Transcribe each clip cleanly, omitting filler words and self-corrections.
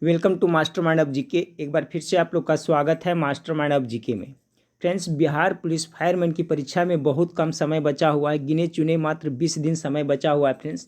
Welcome to mastermind of GK. एक बार फिर से आप लोग का स्वागत है मास्टर माइंड ऑफ जीके में। फ्रेंड्स, बिहार पुलिस फायरमैन की परीक्षा में बहुत कम समय बचा हुआ है, गिने चुने मात्र 20 दिन समय बचा हुआ है फ्रेंड्स।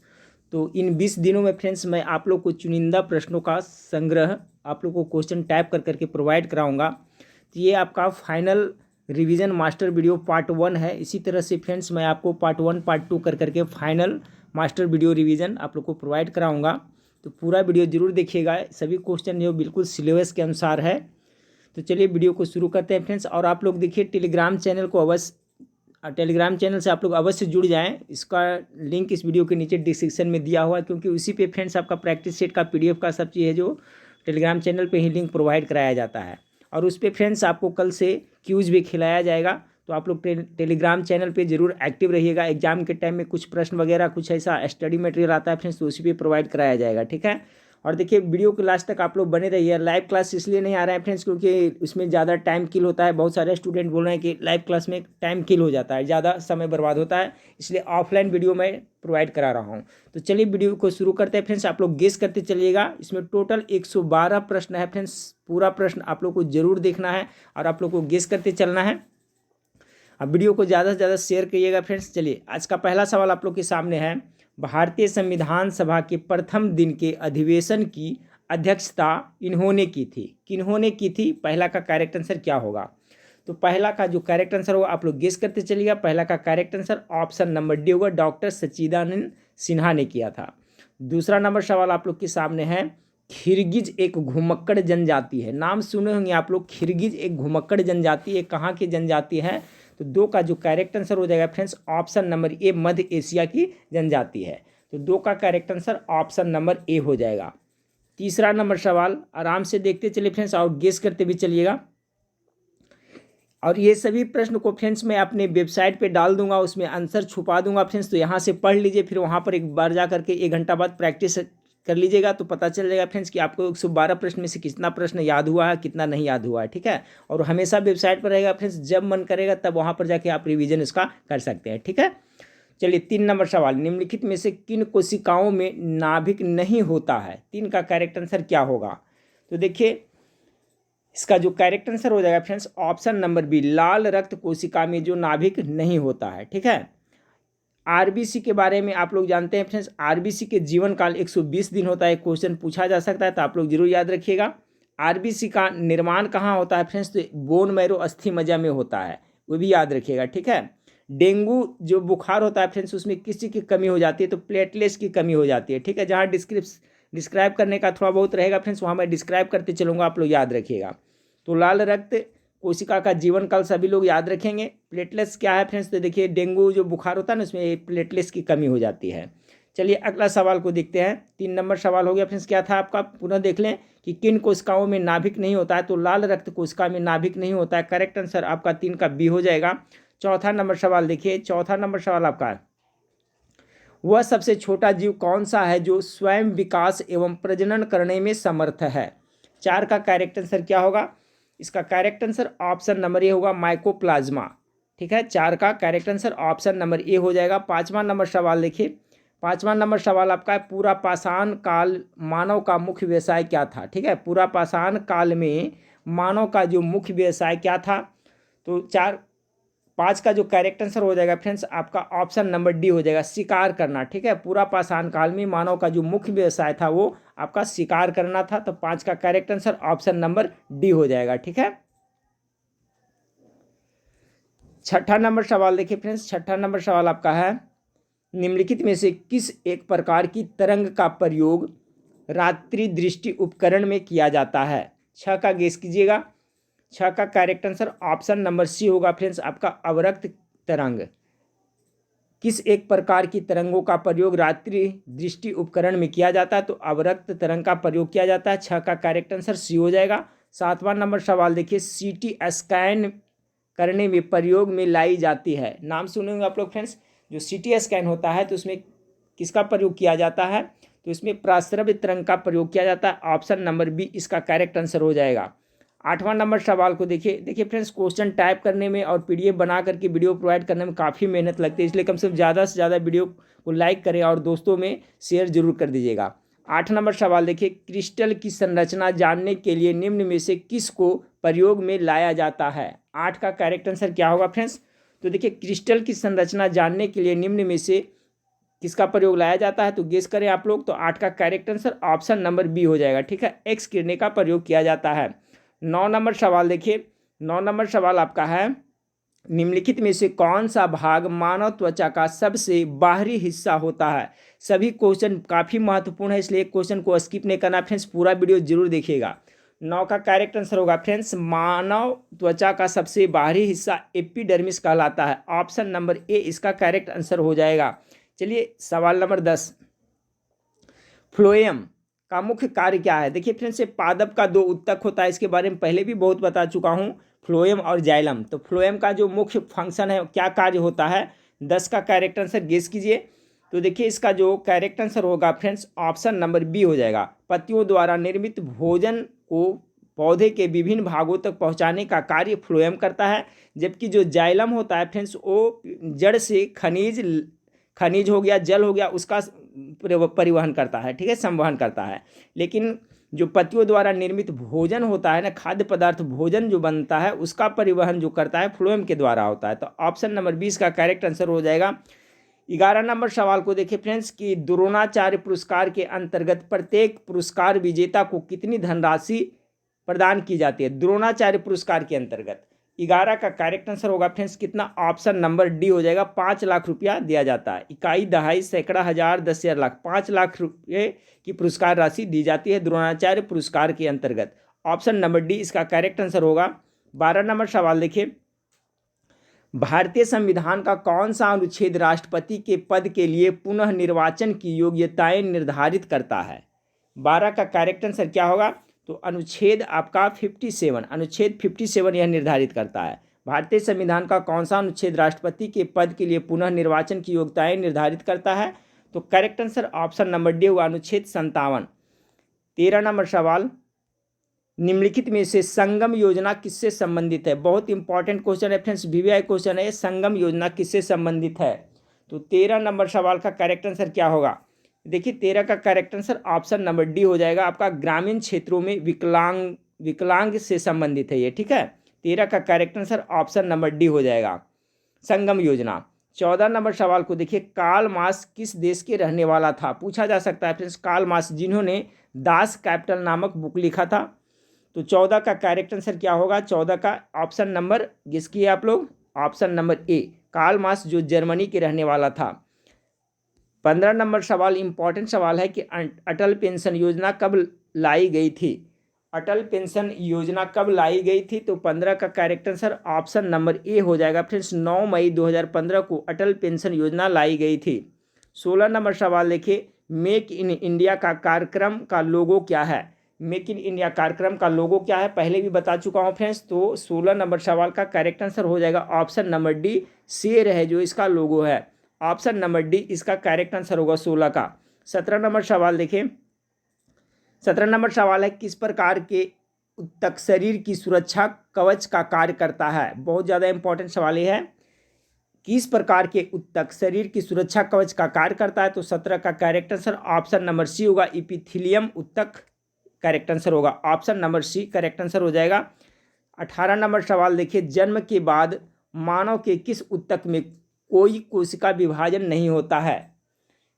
तो इन 20 दिनों में फ्रेंड्स मैं आप लोग को चुनिंदा प्रश्नों का संग्रह आप लोग को क्वेश्चन टाइप कर करके प्रोवाइड कराऊंगा। तो ये आपका final revision master video part 1 है। इसी तरह से फ्रेंड्स मैं आपको पार्ट 1 पार्ट 2 कर करके फाइनल मास्टर वीडियो रिवीजन आप लोग को प्रोवाइड कराऊंगा। तो पूरा वीडियो जरूर देखिएगा, सभी क्वेश्चन जो बिल्कुल सिलेबस के अनुसार है। तो चलिए वीडियो को शुरू करते हैं फ्रेंड्स। और आप लोग देखिए टेलीग्राम चैनल को अवश्य, टेलीग्राम चैनल से आप लोग अवश्य जुड़ जाएं। इसका लिंक इस वीडियो के नीचे डिस्क्रिप्शन में दिया हुआ है, क्योंकि उसी पे फ्रेंड्स आपका प्रैक्टिस सेट का PDF का सब चीज़ है जो टेलीग्राम चैनल पे ही लिंक प्रोवाइड कराया जाता है। और उस पर फ्रेंड्स आपको कल से क्यूज़ भी खिलाया जाएगा। तो आप लोग टेलीग्राम चैनल पे जरूर एक्टिव रहिएगा। एग्जाम के टाइम में कुछ प्रश्न वगैरह कुछ ऐसा स्टडी मटेरियल आता है फ्रेंड्स, तो उसी पे प्रोवाइड कराया जाएगा, ठीक है। और देखिए वीडियो के लास्ट तक आप लोग बने रहिए। लाइव क्लास इसलिए नहीं आ रहा है फ्रेंड्स क्योंकि उसमें ज़्यादा टाइम किल होता है। बहुत सारे स्टूडेंट बोल रहे हैं कि लाइव क्लास में टाइम किल हो जाता है, ज़्यादा समय बर्बाद होता है, इसलिए ऑफलाइन वीडियो मैं प्रोवाइड करा रहा हूँ। तो चलिए वीडियो को शुरू करते हैं फ्रेंड्स। आप लोग गेस करते चलिएगा। इसमें टोटल 112 प्रश्न है फ्रेंड्स। पूरा प्रश्न आप लोग को जरूर देखना है और आप लोग को गेस करते चलना है। अब वीडियो को ज़्यादा से ज़्यादा शेयर करिएगा फ्रेंड्स। चलिए आज का पहला सवाल आप लोग के सामने है। भारतीय संविधान सभा के प्रथम दिन के अधिवेशन की अध्यक्षता इन्होंने की थी। किन्होंने की थी? पहला का करेक्ट आंसर क्या होगा? तो पहला का जो करेक्ट आंसर होगा आप लोग गेस करते चलिएगा। पहला का correct answer option number D होगा, डॉक्टर सच्चिदानंद सिन्हा ने किया था। दूसरा नंबर सवाल आप लोग के सामने है। खिरगिज एक घुमक्कड़ जनजाति है। नाम सुने होंगे आप लोग, खिरगिज एक घुमक्कड़ जनजाति है। कहाँ की जनजाति है? तो दो का जो करेक्ट आंसर हो जाएगा फ्रेंड्स ऑप्शन नंबर ए, मध्य एशिया की जनजाति है। तो दो का करेक्ट आंसर ऑप्शन नंबर ए हो जाएगा। तीसरा नंबर सवाल आराम से देखते चलिए फ्रेंड्स और गेस करते भी चलिएगा। और ये सभी प्रश्न को फ्रेंड्स मैं अपने वेबसाइट पे डाल दूंगा, उसमें आंसर छुपा दूंगा फ्रेंड्स। तो यहाँ से पढ़ लीजिए, फिर वहाँ पर एक बार जा करके 1 घंटा बाद प्रैक्टिस कर लीजिएगा, तो पता चल जाएगा फ्रेंड्स कि आपको 112 प्रश्न में से कितना प्रश्न याद हुआ है, कितना नहीं याद हुआ है, ठीक है। और हमेशा वेबसाइट पर रहेगा फ्रेंड्स, जब मन करेगा तब वहाँ पर जाके आप रिविजन इसका कर सकते हैं, ठीक है। चलिए 3 नंबर सवाल, निम्नलिखित में से किन कोशिकाओं में नाभिक नहीं होता है? 3 का करेक्ट आंसर क्या होगा? तो देखिए इसका जो करेक्ट आंसर हो जाएगा फ्रेंड्स ऑप्शन नंबर बी, लाल रक्त कोशिका में जो नाभिक नहीं होता है, ठीक है। आरबीसी के बारे में आप लोग जानते हैं फ्रेंड्स, आरबीसी के जीवन काल 120 दिन होता है। क्वेश्चन पूछा जा सकता है, तो आप लोग जरूर याद रखिएगा। आरबीसी का निर्माण कहाँ होता है फ्रेंड्स? तो बोन मैरो अस्थि मज्जा में होता है, वो भी याद रखिएगा, ठीक है। डेंगू जो बुखार होता है फ्रेंड्स, उसमें किस चीज़ की कमी हो जाती है? तो प्लेटलेट्स की कमी हो जाती है, ठीक है। जहाँ डिस्क्राइब करने का थोड़ा बहुत रहेगा फ्रेंड्स, वहाँ मैं डिस्क्राइब करते चलूँगा, आप लोग याद रखिएगा। तो लाल रक्त कोशिका का जीवन काल सभी लोग याद रखेंगे। प्लेटलेट्स क्या है फ्रेंड्स? तो देखिए डेंगू जो बुखार होता है ना, उसमें प्लेटलेट्स की कमी हो जाती है। चलिए अगला सवाल को देखते हैं। 3 नंबर सवाल हो गया फ्रेंड्स, क्या था आपका? पुनः देख लें कि किन कोशिकाओं में नाभिक नहीं होता है। तो लाल रक्त कोशिका में नाभिक नहीं होता है। करेक्ट आंसर आपका 3 का बी हो जाएगा। चौथा नंबर सवाल देखिए, चौथा नंबर सवाल आपका, वह सबसे छोटा जीव कौन सा है जो स्वयं विकास एवं प्रजनन करने में समर्थ है? 4 का करेक्ट आंसर क्या होगा? इसका करेक्ट आंसर ऑप्शन नंबर ए होगा, माइकोप्लाज्मा, ठीक है। 4 का करेक्ट आंसर ऑप्शन नंबर ए हो जाएगा। 5वां नंबर सवाल देखिए, 5वां नंबर सवाल आपका है, पूरा पाषाण काल मानव का मुख्य व्यवसाय क्या था? ठीक है, पूरा पाषाण काल में मानव का जो मुख्य व्यवसाय क्या था? तो 5 का जो करेक्ट आंसर हो जाएगा फ्रेंड्स आपका ऑप्शन नंबर डी हो जाएगा, शिकार करना, ठीक है। पूरा पाषाण काल में मानव का जो मुख्य व्यवसाय था वो आपका शिकार करना था। तो 5 का correct answer option number D हो जाएगा, ठीक है। छठा नंबर सवाल देखिए फ्रेंड्स, छठा नंबर सवाल आपका है, निम्नलिखित में से किस एक प्रकार की तरंग का प्रयोग रात्रि दृष्टि उपकरण में किया जाता है? 6 का गेस कीजिएगा। 6 का correct answer option number C होगा फ्रेंड्स आपका, अवरक्त तरंग। किस एक प्रकार की तरंगों का प्रयोग रात्रि दृष्टि उपकरण में किया जाता है? तो अवरक्त तरंग का प्रयोग किया जाता है। 6 का करेक्ट आंसर सी हो जाएगा। 7वां नंबर सवाल देखिए, CT स्कैन करने में प्रयोग में लाई जाती है। नाम सुने होंगे आप लोग फ्रेंड्स, जो CT स्कैन होता है तो उसमें किसका प्रयोग किया जाता है? तो इसमें प्राश्रव्य तरंग का प्रयोग किया जाता है। ऑप्शन नंबर बी इसका करेक्ट आंसर हो जाएगा। 8वां नंबर सवाल को देखिए फ्रेंड्स, क्वेश्चन टाइप करने में और PDF बना करके वीडियो प्रोवाइड करने में काफ़ी मेहनत लगती है, इसलिए कम से कम ज़्यादा से ज़्यादा वीडियो को लाइक करें और दोस्तों में शेयर जरूर कर दीजिएगा। 8 नंबर सवाल देखिए, क्रिस्टल की संरचना जानने के लिए निम्न में से किस को प्रयोग में लाया जाता है। 8 का करेक्ट आंसर क्या होगा फ्रेंड्स? तो देखिए, क्रिस्टल की संरचना जानने के लिए निम्न में से किसका प्रयोग लाया जाता है, तो गेस करें आप लोग। तो 8 का correct answer option number B हो जाएगा, ठीक है। एक्स किरणें का प्रयोग किया जाता है। 9 नंबर सवाल देखिए, 9 नंबर सवाल आपका है, निम्नलिखित में से कौन सा भाग मानव त्वचा का सबसे बाहरी हिस्सा होता है। सभी क्वेश्चन काफ़ी महत्वपूर्ण है, इसलिए क्वेश्चन को स्किप नहीं करना फ्रेंड्स, पूरा वीडियो जरूर देखिएगा। 9 का करेक्ट आंसर होगा फ्रेंड्स, मानव त्वचा का सबसे बाहरी हिस्सा एपिडर्मिस कहलाता है। ऑप्शन नंबर ए इसका करेक्ट आंसर हो जाएगा। चलिए सवाल नंबर 10, फ्लोएम का मुख्य कार्य क्या है। देखिए फ्रेंड्स, ये पादप का 2 उत्तक होता है, इसके बारे में पहले भी बहुत बता चुका हूँ, फ्लोएम और जाइलम। तो फ्लोएम का जो मुख्य फंक्शन है, क्या कार्य होता है, 10 का करेक्ट आंसर गेस कीजिए। तो देखिए इसका जो करेक्ट आंसर होगा फ्रेंड्स, ऑप्शन नंबर बी हो जाएगा। पत्तियों द्वारा निर्मित भोजन को पौधे के विभिन्न भागों तक पहुंचाने का कार्य फ्लोएम करता है, जबकि जो जाइलम होता है फ्रेंड्स, वो जड़ से खनिज हो गया, जल हो गया, उसका परिवहन करता है, ठीक है, संवहन करता है। लेकिन जो पत्तियों द्वारा निर्मित भोजन होता है ना, खाद्य पदार्थ भोजन जो बनता है, उसका परिवहन जो करता है फ्लोएम के द्वारा होता है। तो ऑप्शन नंबर 20 का करेक्ट आंसर हो जाएगा। 11 नंबर सवाल को देखिए फ्रेंड्स, कि द्रोणाचार्य पुरस्कार के अंतर्गत प्रत्येक पुरस्कार विजेता को कितनी धनराशि प्रदान की जाती है। द्रोणाचार्य पुरस्कार के अंतर्गत 11 का करेक्ट आंसर होगा फ्रेंड्स कितना, ऑप्शन नंबर डी हो जाएगा। 5 लाख रुपया दिया जाता है। इकाई, दहाई, सैकड़ा, हजार, 10,000, लाख, 5 लाख रुपये की पुरस्कार राशि दी जाती है द्रोणाचार्य पुरस्कार के अंतर्गत। ऑप्शन नंबर डी इसका करेक्ट आंसर होगा। 12 नंबर सवाल देखिए, भारतीय संविधान का कौन सा अनुच्छेद राष्ट्रपति के पद के लिए पुनः निर्वाचन की योग्यताएं निर्धारित करता है। 12 का करेक्ट आंसर क्या होगा, तो अनुच्छेद आपका 57, अनुच्छेद 57 यह निर्धारित करता है। भारतीय संविधान का कौन सा अनुच्छेद राष्ट्रपति के पद के लिए पुनः निर्वाचन की योग्यताएं निर्धारित करता है, तो correct answer option number D होगा, अनुच्छेद 57। 13 नंबर सवाल, निम्नलिखित में से संगम योजना किससे संबंधित है। बहुत इंपॉर्टेंट क्वेश्चन है फ्रेंड्स, वीवीआई क्वेश्चन है, संगम योजना किससे संबंधित है। तो 13 नंबर सवाल का करेक्ट आंसर क्या होगा, देखिए 13 का correct answer option number D हो जाएगा आपका, ग्रामीण क्षेत्रों में विकलांग से संबंधित है ये, ठीक है। 13 का correct answer option number D हो जाएगा, संगम योजना। 14 नंबर सवाल को देखिए, कार्ल मार्क्स किस देश के रहने वाला था, पूछा जा सकता है फ्रेंड्स। कार्ल मार्क्स जिन्होंने दास कैपिटल नामक बुक लिखा था। तो 14 का करेक्ट आंसर क्या होगा, 14 का ऑप्शन नंबर गेस किए आप लोग, option number A, Karl Marx जो जर्मनी के रहने वाला था। 15 नंबर सवाल इंपॉर्टेंट सवाल है कि अटल पेंशन योजना कब लाई गई थी। अटल पेंशन योजना कब लाई गई थी, तो 15 का करेक्ट आंसर ऑप्शन नंबर ए हो जाएगा फ्रेंड्स, 9 मई 2015 को अटल पेंशन योजना लाई गई थी। 16 नंबर सवाल देखिए, मेक इन इंडिया का कार्यक्रम का लोगो क्या है। मेक इन इंडिया कार्यक्रम का लोगो क्या है, पहले भी बता चुका हूँ फ्रेंड्स। तो 16 नंबर सवाल का करेक्ट आंसर हो जाएगा ऑप्शन नंबर डी, शेर है जो इसका लोगो है। ऑप्शन नंबर डी इसका करेक्ट आंसर होगा 16 का। 17 नंबर सवाल देखिए, 17 नंबर सवाल है, किस प्रकार के उत्तक शरीर की सुरक्षा कवच का कार्य करता है। बहुत ज़्यादा इंपॉर्टेंट सवाल ये है, किस प्रकार के उत्तक शरीर की सुरक्षा कवच का कार्य करता है। तो 17 का correct answer option number C होगा, इपिथीलियम उत्तक करेक्ट आंसर होगा, option number C correct answer हो जाएगा। 18 नंबर सवाल देखिए, जन्म के बाद मानव के किस उत्तक में कोई कोशिका विभाजन नहीं होता है।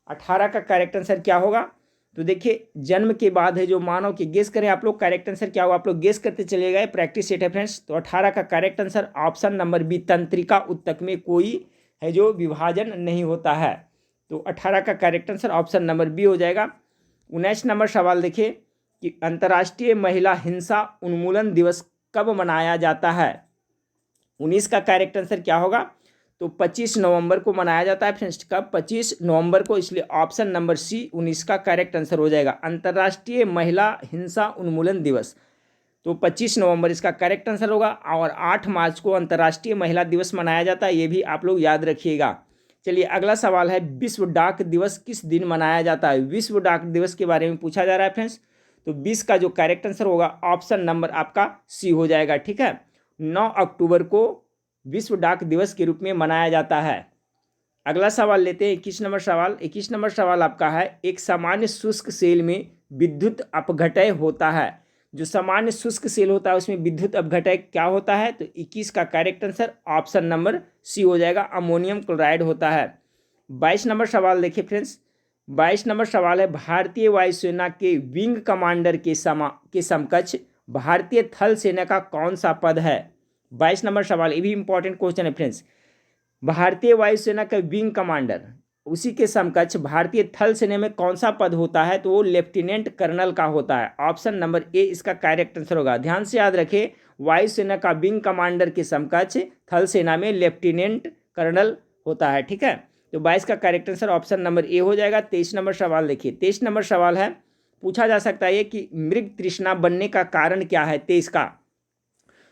18 का करेक्ट आंसर क्या होगा, तो देखिए जन्म के बाद है जो मानव के, गेस करें आप लोग करेक्ट आंसर क्या होगा, आप लोग गेस करते चले गए, प्रैक्टिस सेट है फ्रेंड्स। तो 18 का correct answer option number B, तंत्रिका उत्तक में कोई है जो विभाजन नहीं होता है। तो 18 का correct answer option number B हो जाएगा। 19 नंबर सवाल देखिए, कि अंतर्राष्ट्रीय महिला हिंसा उन्मूलन दिवस कब मनाया जाता है। 19 का करेक्ट आंसर क्या होगा, तो 25 नवंबर को मनाया जाता है फ्रेंड्स। कब, 25 नवंबर को, इसलिए ऑप्शन नंबर सी 19 का करेक्ट आंसर हो जाएगा, अंतर्राष्ट्रीय महिला हिंसा उन्मूलन दिवस। तो 25 नवंबर इसका करेक्ट आंसर होगा। और 8 मार्च को अंतर्राष्ट्रीय महिला दिवस मनाया जाता है, ये भी आप लोग याद रखिएगा। चलिए अगला सवाल है, विश्व डाक दिवस किस दिन मनाया जाता है। विश्व डाक दिवस के बारे में पूछा जा रहा है फ्रेंड्स। तो 20 का जो करेक्ट आंसर होगा ऑप्शन नंबर आपका सी हो जाएगा, ठीक है। 9 अक्टूबर को विश्व डाक दिवस के रूप में मनाया जाता है। अगला सवाल लेते हैं 21 नंबर सवाल। 21 नंबर सवाल आपका है, एक सामान्य शुष्क सेल में विद्युत अपघटय होता है। जो सामान्य शुष्क सेल होता है उसमें विद्युत अपघटय क्या होता है? तो 21 का correct answer option number C हो जाएगा, अमोनियम क्लोराइड होता है। 22 नंबर सवाल देखिए फ्रेंड्स, 22 नंबर सवाल है, भारतीय वायुसेना के विंग कमांडर के समकक्ष भारतीय थल सेना का कौन सा पद है? 22 नंबर सवाल, ये भी इंपॉर्टेंट क्वेश्चन है फ्रेंड्स। भारतीय वायुसेना का विंग कमांडर, उसी के समकक्ष भारतीय थल सेना में कौन सा पद होता है? तो वो लेफ्टिनेंट कर्नल का होता है। ऑप्शन नंबर ए इसका करेक्ट आंसर होगा। ध्यान से याद रखें, वायुसेना का विंग कमांडर के समकक्ष थल सेना में लेफ्टिनेंट कर्नल होता है। ठीक है, तो 22 का करेक्ट आंसर ऑप्शन नंबर ए हो जाएगा। 23 नंबर सवाल देखिए, 23 नंबर सवाल है, पूछा जा सकता है कि मृग तृष्णा बनने का कारण क्या है? 23 का,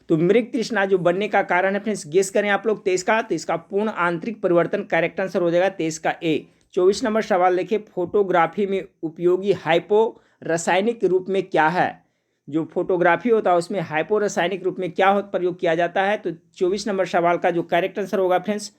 तो मृग तृष्णा जो बनने का कारण है फ्रेंड्स, गेस करें आप लोग 23 का, तो इसका पूर्ण आंतरिक परिवर्तन करेक्ट आंसर हो जाएगा 23 का ए। 24 नंबर सवाल देखिए, फोटोग्राफी में उपयोगी हाइपो रासायनिक रूप में क्या है? जो फोटोग्राफी होता है उसमें हाइपो रासायनिक रूप में क्या प्रयोग किया जाता है? तो 24 नंबर सवाल का जो करेक्ट आंसर होगा फ्रेंड्स,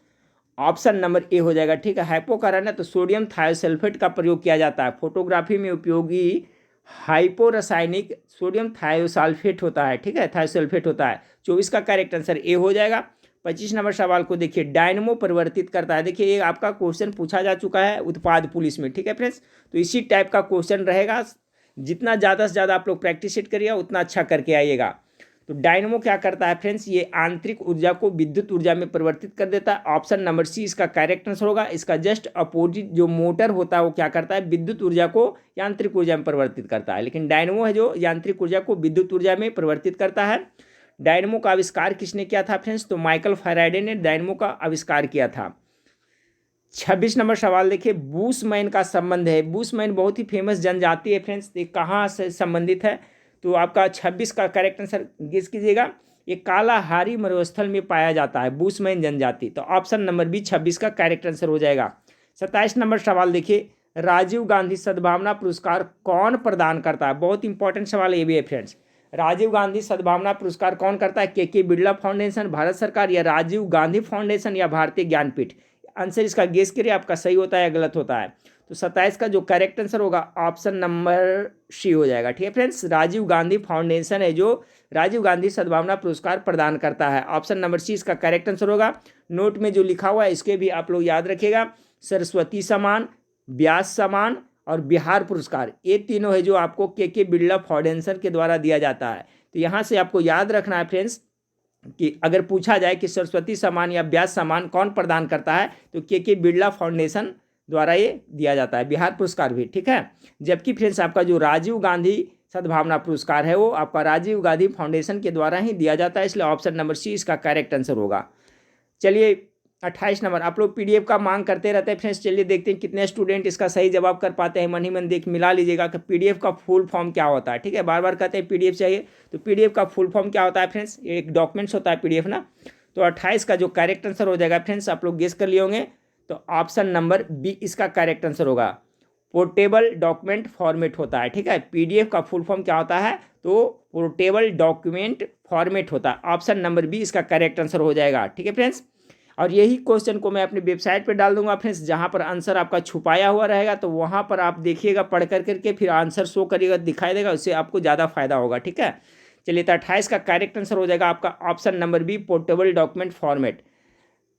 ऑप्शन नंबर ए हो जाएगा। ठीक है, हाइपो कारण है तो सोडियम थायोसल्फेट का प्रयोग किया जाता है। फोटोग्राफी में उपयोगी हाइपो रासायनिक सोडियम थायोसल्फेट होता है। ठीक है, थायोसल्फेट होता है। 24 का करेक्ट आंसर ए हो जाएगा। 25 नंबर सवाल को देखिए, डायनमो परिवर्तित करता है। देखिए ये आपका क्वेश्चन पूछा जा चुका है उत्पाद पुलिस में। ठीक है फ्रेंड्स, तो इसी टाइप का क्वेश्चन रहेगा। जितना ज़्यादा से ज़्यादा आप लोग प्रैक्टिस सेट करिए उतना अच्छा करके आइएगा। तो डायनमो क्या करता है फ्रेंड्स, ये आंतरिक ऊर्जा को विद्युत ऊर्जा में परिवर्तित कर देता है। ऑप्शन नंबर सी इसका करेक्ट आंसर होगा। इसका जस्ट अपोजिट जो मोटर होता है वो क्या करता है, विद्युत ऊर्जा को यांत्रिक ऊर्जा में परिवर्तित करता है। लेकिन डायनमो है जो यांत्रिक ऊर्जा को विद्युत ऊर्जा में परिवर्तित करता है। डायनमो का आविष्कार किसने किया था फ्रेंड्स? तो माइकल फैराडे ने डायनमो का आविष्कार किया था। 26 नंबर सवाल देखिए, बूसमैन का संबंध है। बूसमैन बहुत ही फेमस जनजाति है फ्रेंड्स, ये कहाँ से संबंधित है? तो आपका 26 का करेक्ट आंसर गेस कीजिएगा। ये कालाहारी मरुस्थल में पाया जाता है बूसमैन जनजाति। तो ऑप्शन नंबर बी 26 का करेक्ट आंसर हो जाएगा। 27 नंबर सवाल देखिए, राजीव गांधी सद्भावना पुरस्कार कौन प्रदान करता है? बहुत इंपॉर्टेंट सवाल ये भी है फ्रेंड्स। राजीव गांधी सद्भावना पुरस्कार कौन करता है? के बिरला फाउंडेशन, भारत सरकार, या राजीव गांधी फाउंडेशन, या भारतीय ज्ञानपीठ? आंसर इसका गेस करिए, आपका सही होता है या गलत होता है। तो 27 का जो करेक्ट आंसर होगा ऑप्शन नंबर सी हो जाएगा। ठीक है फ्रेंड्स, राजीव गांधी फाउंडेशन है जो राजीव गांधी सद्भावना पुरस्कार प्रदान करता है। ऑप्शन नंबर सी इसका करेक्ट आंसर होगा। नोट में जो लिखा हुआ है इसके भी आप लोग याद रखिएगा। सरस्वती सम्मान, व्यास सम्मान और बिहार पुरस्कार, ये तीनों है जो आपको के बिरला फाउंडेशन के द्वारा दिया जाता है। तो यहाँ से आपको याद रखना है फ्रेंड्स कि अगर पूछा जाए कि सरस्वती सम्मान या व्यास सम्मान कौन प्रदान करता है, तो के बिरला फाउंडेशन द्वारा ये दिया जाता है। बिहार पुरस्कार भी। ठीक है, जबकि फ्रेंड्स आपका जो राजीव गांधी सद्भावना पुरस्कार है वो आपका राजीव गांधी फाउंडेशन के द्वारा ही दिया जाता है, इसलिए ऑप्शन नंबर सी इसका करेक्ट आंसर होगा। चलिए 28 नंबर, आप लोग पीडीएफ का मांग करते रहते हैं फ्रेंड्स, चलिए देखते हैं कितने स्टूडेंट इसका सही जवाब कर पाते हैं। मन ही मन देख मिला लीजिएगा कि पीडीएफ का फुल फॉर्म क्या होता है। ठीक है, बार बार कहते हैं पीडीएफ चाहिए, तो पीडीएफ का फुल फॉर्म क्या होता है फ्रेंड्स? एक डॉक्यूमेंट्स होता है पीडीएफ ना। तो 28 का जो करेक्ट आंसर हो जाएगा फ्रेंड्स, आप लोग गेस कर लिए होंगे, तो ऑप्शन नंबर बी इसका करेक्ट आंसर होगा। पोर्टेबल डॉक्यूमेंट फॉर्मेट होता है। ठीक है, पीडीएफ का फुल फॉर्म क्या होता है? तो पोर्टेबल डॉक्यूमेंट फॉर्मेट होता है। ऑप्शन नंबर बी इसका करेक्ट आंसर हो जाएगा। ठीक है फ्रेंड्स, और यही क्वेश्चन को मैं अपनी वेबसाइट पर डाल दूंगा फ्रेंड्स, जहां पर आंसर आपका छुपाया हुआ रहेगा, तो वहां पर आप देखिएगा, पढ़ करके फिर आंसर शो करिएगा, दिखाई देगा, उससे आपको ज़्यादा फायदा होगा। ठीक है, चलिए तो 28 का करेक्ट आंसर हो जाएगा आपका option number B, portable document format.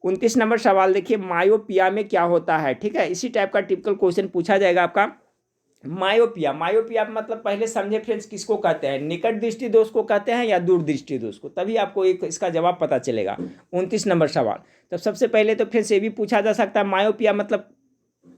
29 नंबर सवाल देखिए, मायोपिया में क्या होता है? ठीक है, इसी टाइप का टिपिकल क्वेश्चन पूछा जाएगा आपका। मायोपिया मतलब पहले समझे फ्रेंड्स, किसको कहते हैं? निकट दृष्टि दोष को कहते हैं या दूर दृष्टि दोष को? तभी आपको एक इसका जवाब पता चलेगा। 29 नंबर सवाल, तो सबसे पहले तो फ्रेंड्स ये भी पूछा जा सकता है, मायोपिया मतलब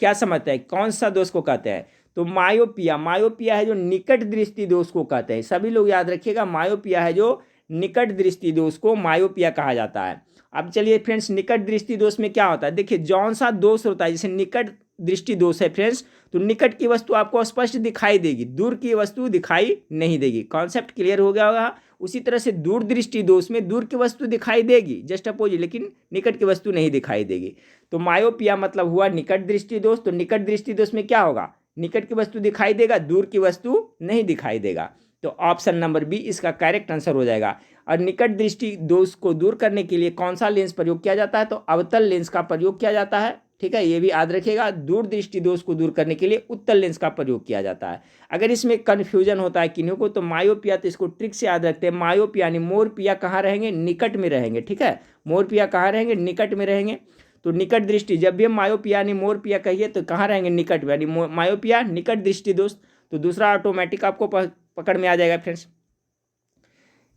क्या समझते हैं, कौन सा दोष को कहते हैं? तो मायोपिया है जो निकट दृष्टि दोष को कहते हैं। सभी लोग याद रखिएगा, मायोपिया है जो निकट दृष्टि दोष को मायोपिया कहा जाता है। अब चलिए फ्रेंड्स, निकट दृष्टि दोष में क्या होता है? देखिए, जौन सा दोष होता है, जैसे निकट दृष्टि दोष है फ्रेंड्स, तो निकट की वस्तु आपको स्पष्ट दिखाई देगी, दूर की वस्तु दिखाई नहीं देगी। कॉन्सेप्ट क्लियर हो गया होगा। उसी तरह से दूर दृष्टि दोष में दूर की वस्तु दिखाई देगी, जस्ट अपोजिट, लेकिन निकट की वस्तु नहीं दिखाई देगी। तो मायोपिया मतलब हुआ निकट दृष्टि दोष। तो निकट दृष्टि दोष में क्या होगा? निकट की वस्तु दिखाई देगा, दूर की वस्तु नहीं दिखाई देगा। तो ऑप्शन नंबर बी इसका करेक्ट आंसर हो जाएगा। और निकट दृष्टि दोष को दूर करने के लिए कौन सा लेंस प्रयोग किया जाता है? तो अवतल लेंस का प्रयोग किया जाता है। ठीक है, ये भी याद रखिएगा। दूरदृष्टि दोष को दूर करने के लिए उत्तल लेंस का प्रयोग किया जाता है। अगर इसमें कन्फ्यूजन होता है किन्हीं को तो मायोपिया, तो इसको ट्रिक से याद रखते हैं। मायोपिया यानी मोरपिया कहाँ रहेंगे, निकट में रहेंगे, ठीक है। मोरपिया कहाँ रहेंगे, निकट में रहेंगे। तो निकट दृष्टि, जब भी हम मायोपिया यानी मोरपिया कहिए तो कहाँ रहेंगे, निकट में, यानी मायोपिया निकट दृष्टि दोष। तो दूसरा ऑटोमेटिक आपको पकड़ में आ जाएगा फ्रेंड्स।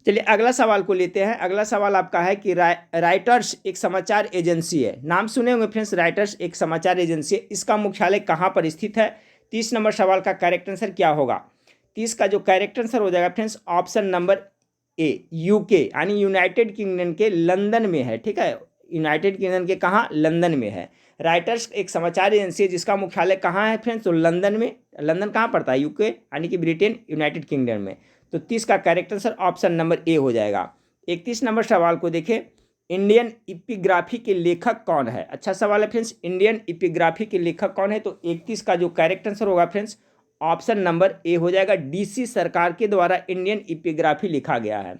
चलिए अगला सवाल को लेते हैं। अगला सवाल आपका है कि राइटर्स एक समाचार एजेंसी है। नाम सुने होंगे फ्रेंड्स, राइटर्स एक समाचार एजेंसी है। इसका मुख्यालय कहाँ पर स्थित है। 30 नंबर सवाल का करेक्ट आंसर क्या होगा। 30 का जो करेक्ट आंसर हो जाएगा फ्रेंड्स ऑप्शन नंबर ए, यूके यानी यूनाइटेड किंगडम के लंदन में है, ठीक है। यूनाइटेड किंगडम के कहाँ, लंदन में है। राइटर्स एक समाचार एजेंसी है जिसका मुख्यालय कहाँ है फ्रेंड्स, तो लंदन में। लंदन कहाँ पड़ता है, यूके यानी कि ब्रिटेन, यूनाइटेड किंगडम में। तो 30 का करेक्ट आंसर ऑप्शन नंबर ए हो जाएगा। 31 नंबर सवाल को देखें, इंडियन इपिग्राफी के लेखक कौन है। अच्छा सवाल है फ्रेंड्स, इंडियन इपिग्राफी के लेखक कौन है। तो 31 का जो करेक्ट आंसर होगा फ्रेंड्स ऑप्शन नंबर ए हो जाएगा। डीसी सरकार के द्वारा इंडियन इपिग्राफी लिखा गया है।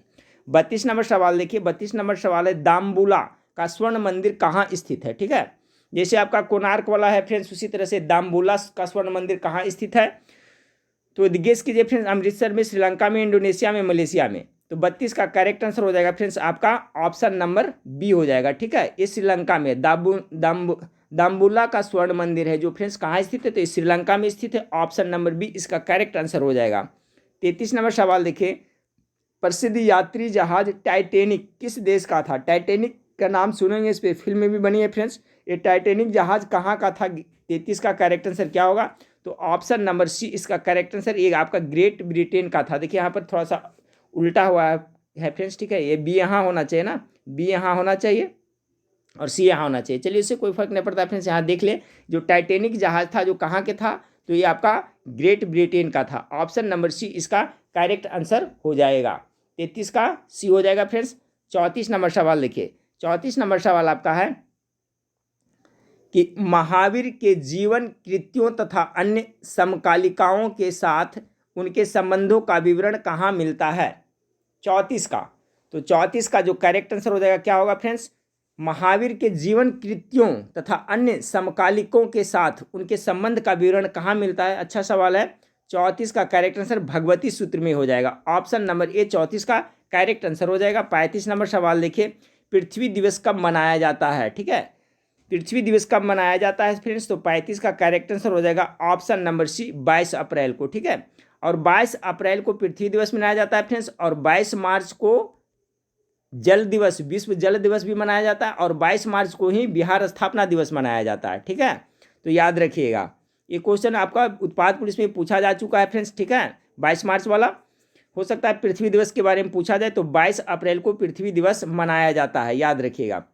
32 नंबर सवाल देखिए। 32 नंबर सवाल है, दाम्बुला का स्वर्ण मंदिर कहाँ स्थित है, ठीक है। जैसे आपका कोणार्क वाला है फ्रेंड्स, उसी तरह से दाम्बुला का स्वर्ण मंदिर कहाँ स्थित है। तो गेस कीजिए फ्रेंड्स, अमृतसर में, श्रीलंका में, इंडोनेशिया में, मलेशिया में। तो 32 का करेक्ट आंसर हो जाएगा फ्रेंड्स आपका ऑप्शन नंबर बी हो जाएगा, ठीक है। ये श्रीलंका में दाम्बुला का स्वर्ण मंदिर है जो फ्रेंड्स कहाँ स्थित है, तो श्रीलंका में स्थित है। ऑप्शन नंबर बी इसका करेक्ट आंसर हो जाएगा। 33 नंबर सवाल देखिए, प्रसिद्ध यात्री जहाज टाइटैनिक किस देश का था। टाइटैनिक का नाम सुनेंगे, इस पर फिल्म भी बनी है फ्रेंड्स। ये टाइटैनिक जहाज कहाँ का था। 33 का करेक्ट आंसर क्या होगा, तो ऑप्शन नंबर सी इसका करेक्ट आंसर ये आपका ग्रेट ब्रिटेन का था। देखिए यहाँ पर थोड़ा सा उल्टा हुआ है फ्रेंड्स, ठीक है। ये बी यहाँ होना चाहिए ना, बी यहाँ होना चाहिए और सी यहाँ होना चाहिए। चलिए इससे कोई फर्क नहीं पड़ता फ्रेंड्स। यहाँ देख ले, जो टाइटैनिक जहाज था जो कहाँ के था, तो ये आपका ग्रेट ब्रिटेन का था। ऑप्शन नंबर सी इसका करेक्ट आंसर हो जाएगा। 33 का सी हो जाएगा फ्रेंड्स। 34 नंबर सवाल देखिए। 34 नंबर सवाल आपका है कि महावीर के जीवन कृत्यों तथा अन्य समकालिकाओं के साथ उनके संबंधों का विवरण कहाँ मिलता है। 34 का, तो 34 का जो करेक्ट आंसर हो जाएगा क्या होगा फ्रेंड्स, महावीर के जीवन कृत्यों तथा अन्य समकालिकों के साथ उनके संबंध का विवरण कहाँ मिलता है। अच्छा सवाल है। 34 का करेक्ट आंसर भगवती सूत्र में हो जाएगा। ऑप्शन नंबर ए 34 का करेक्ट आंसर हो जाएगा। 35 नंबर सवाल देखिए, पृथ्वी दिवस कब मनाया जाता है, ठीक है। पृथ्वी दिवस कब मनाया जाता है फ्रेंड्स, तो 35 का करेक्ट आंसर हो जाएगा ऑप्शन नंबर सी 22 अप्रैल को, ठीक है। और 22 अप्रैल को पृथ्वी दिवस मनाया जाता है फ्रेंड्स। और 22 मार्च को जल दिवस, विश्व जल दिवस भी मनाया जाता है। और 22 मार्च को ही बिहार स्थापना दिवस मनाया जाता है, ठीक है। तो याद रखिएगा, ये क्वेश्चन आपका उत्पाद पुलिस में पूछा जा चुका है फ्रेंड्स, ठीक है। 22 मार्च वाला हो सकता है पृथ्वी दिवस के बारे में पूछा जाए, तो 22 अप्रैल को पृथ्वी दिवस मनाया जाता है, याद रखिएगा।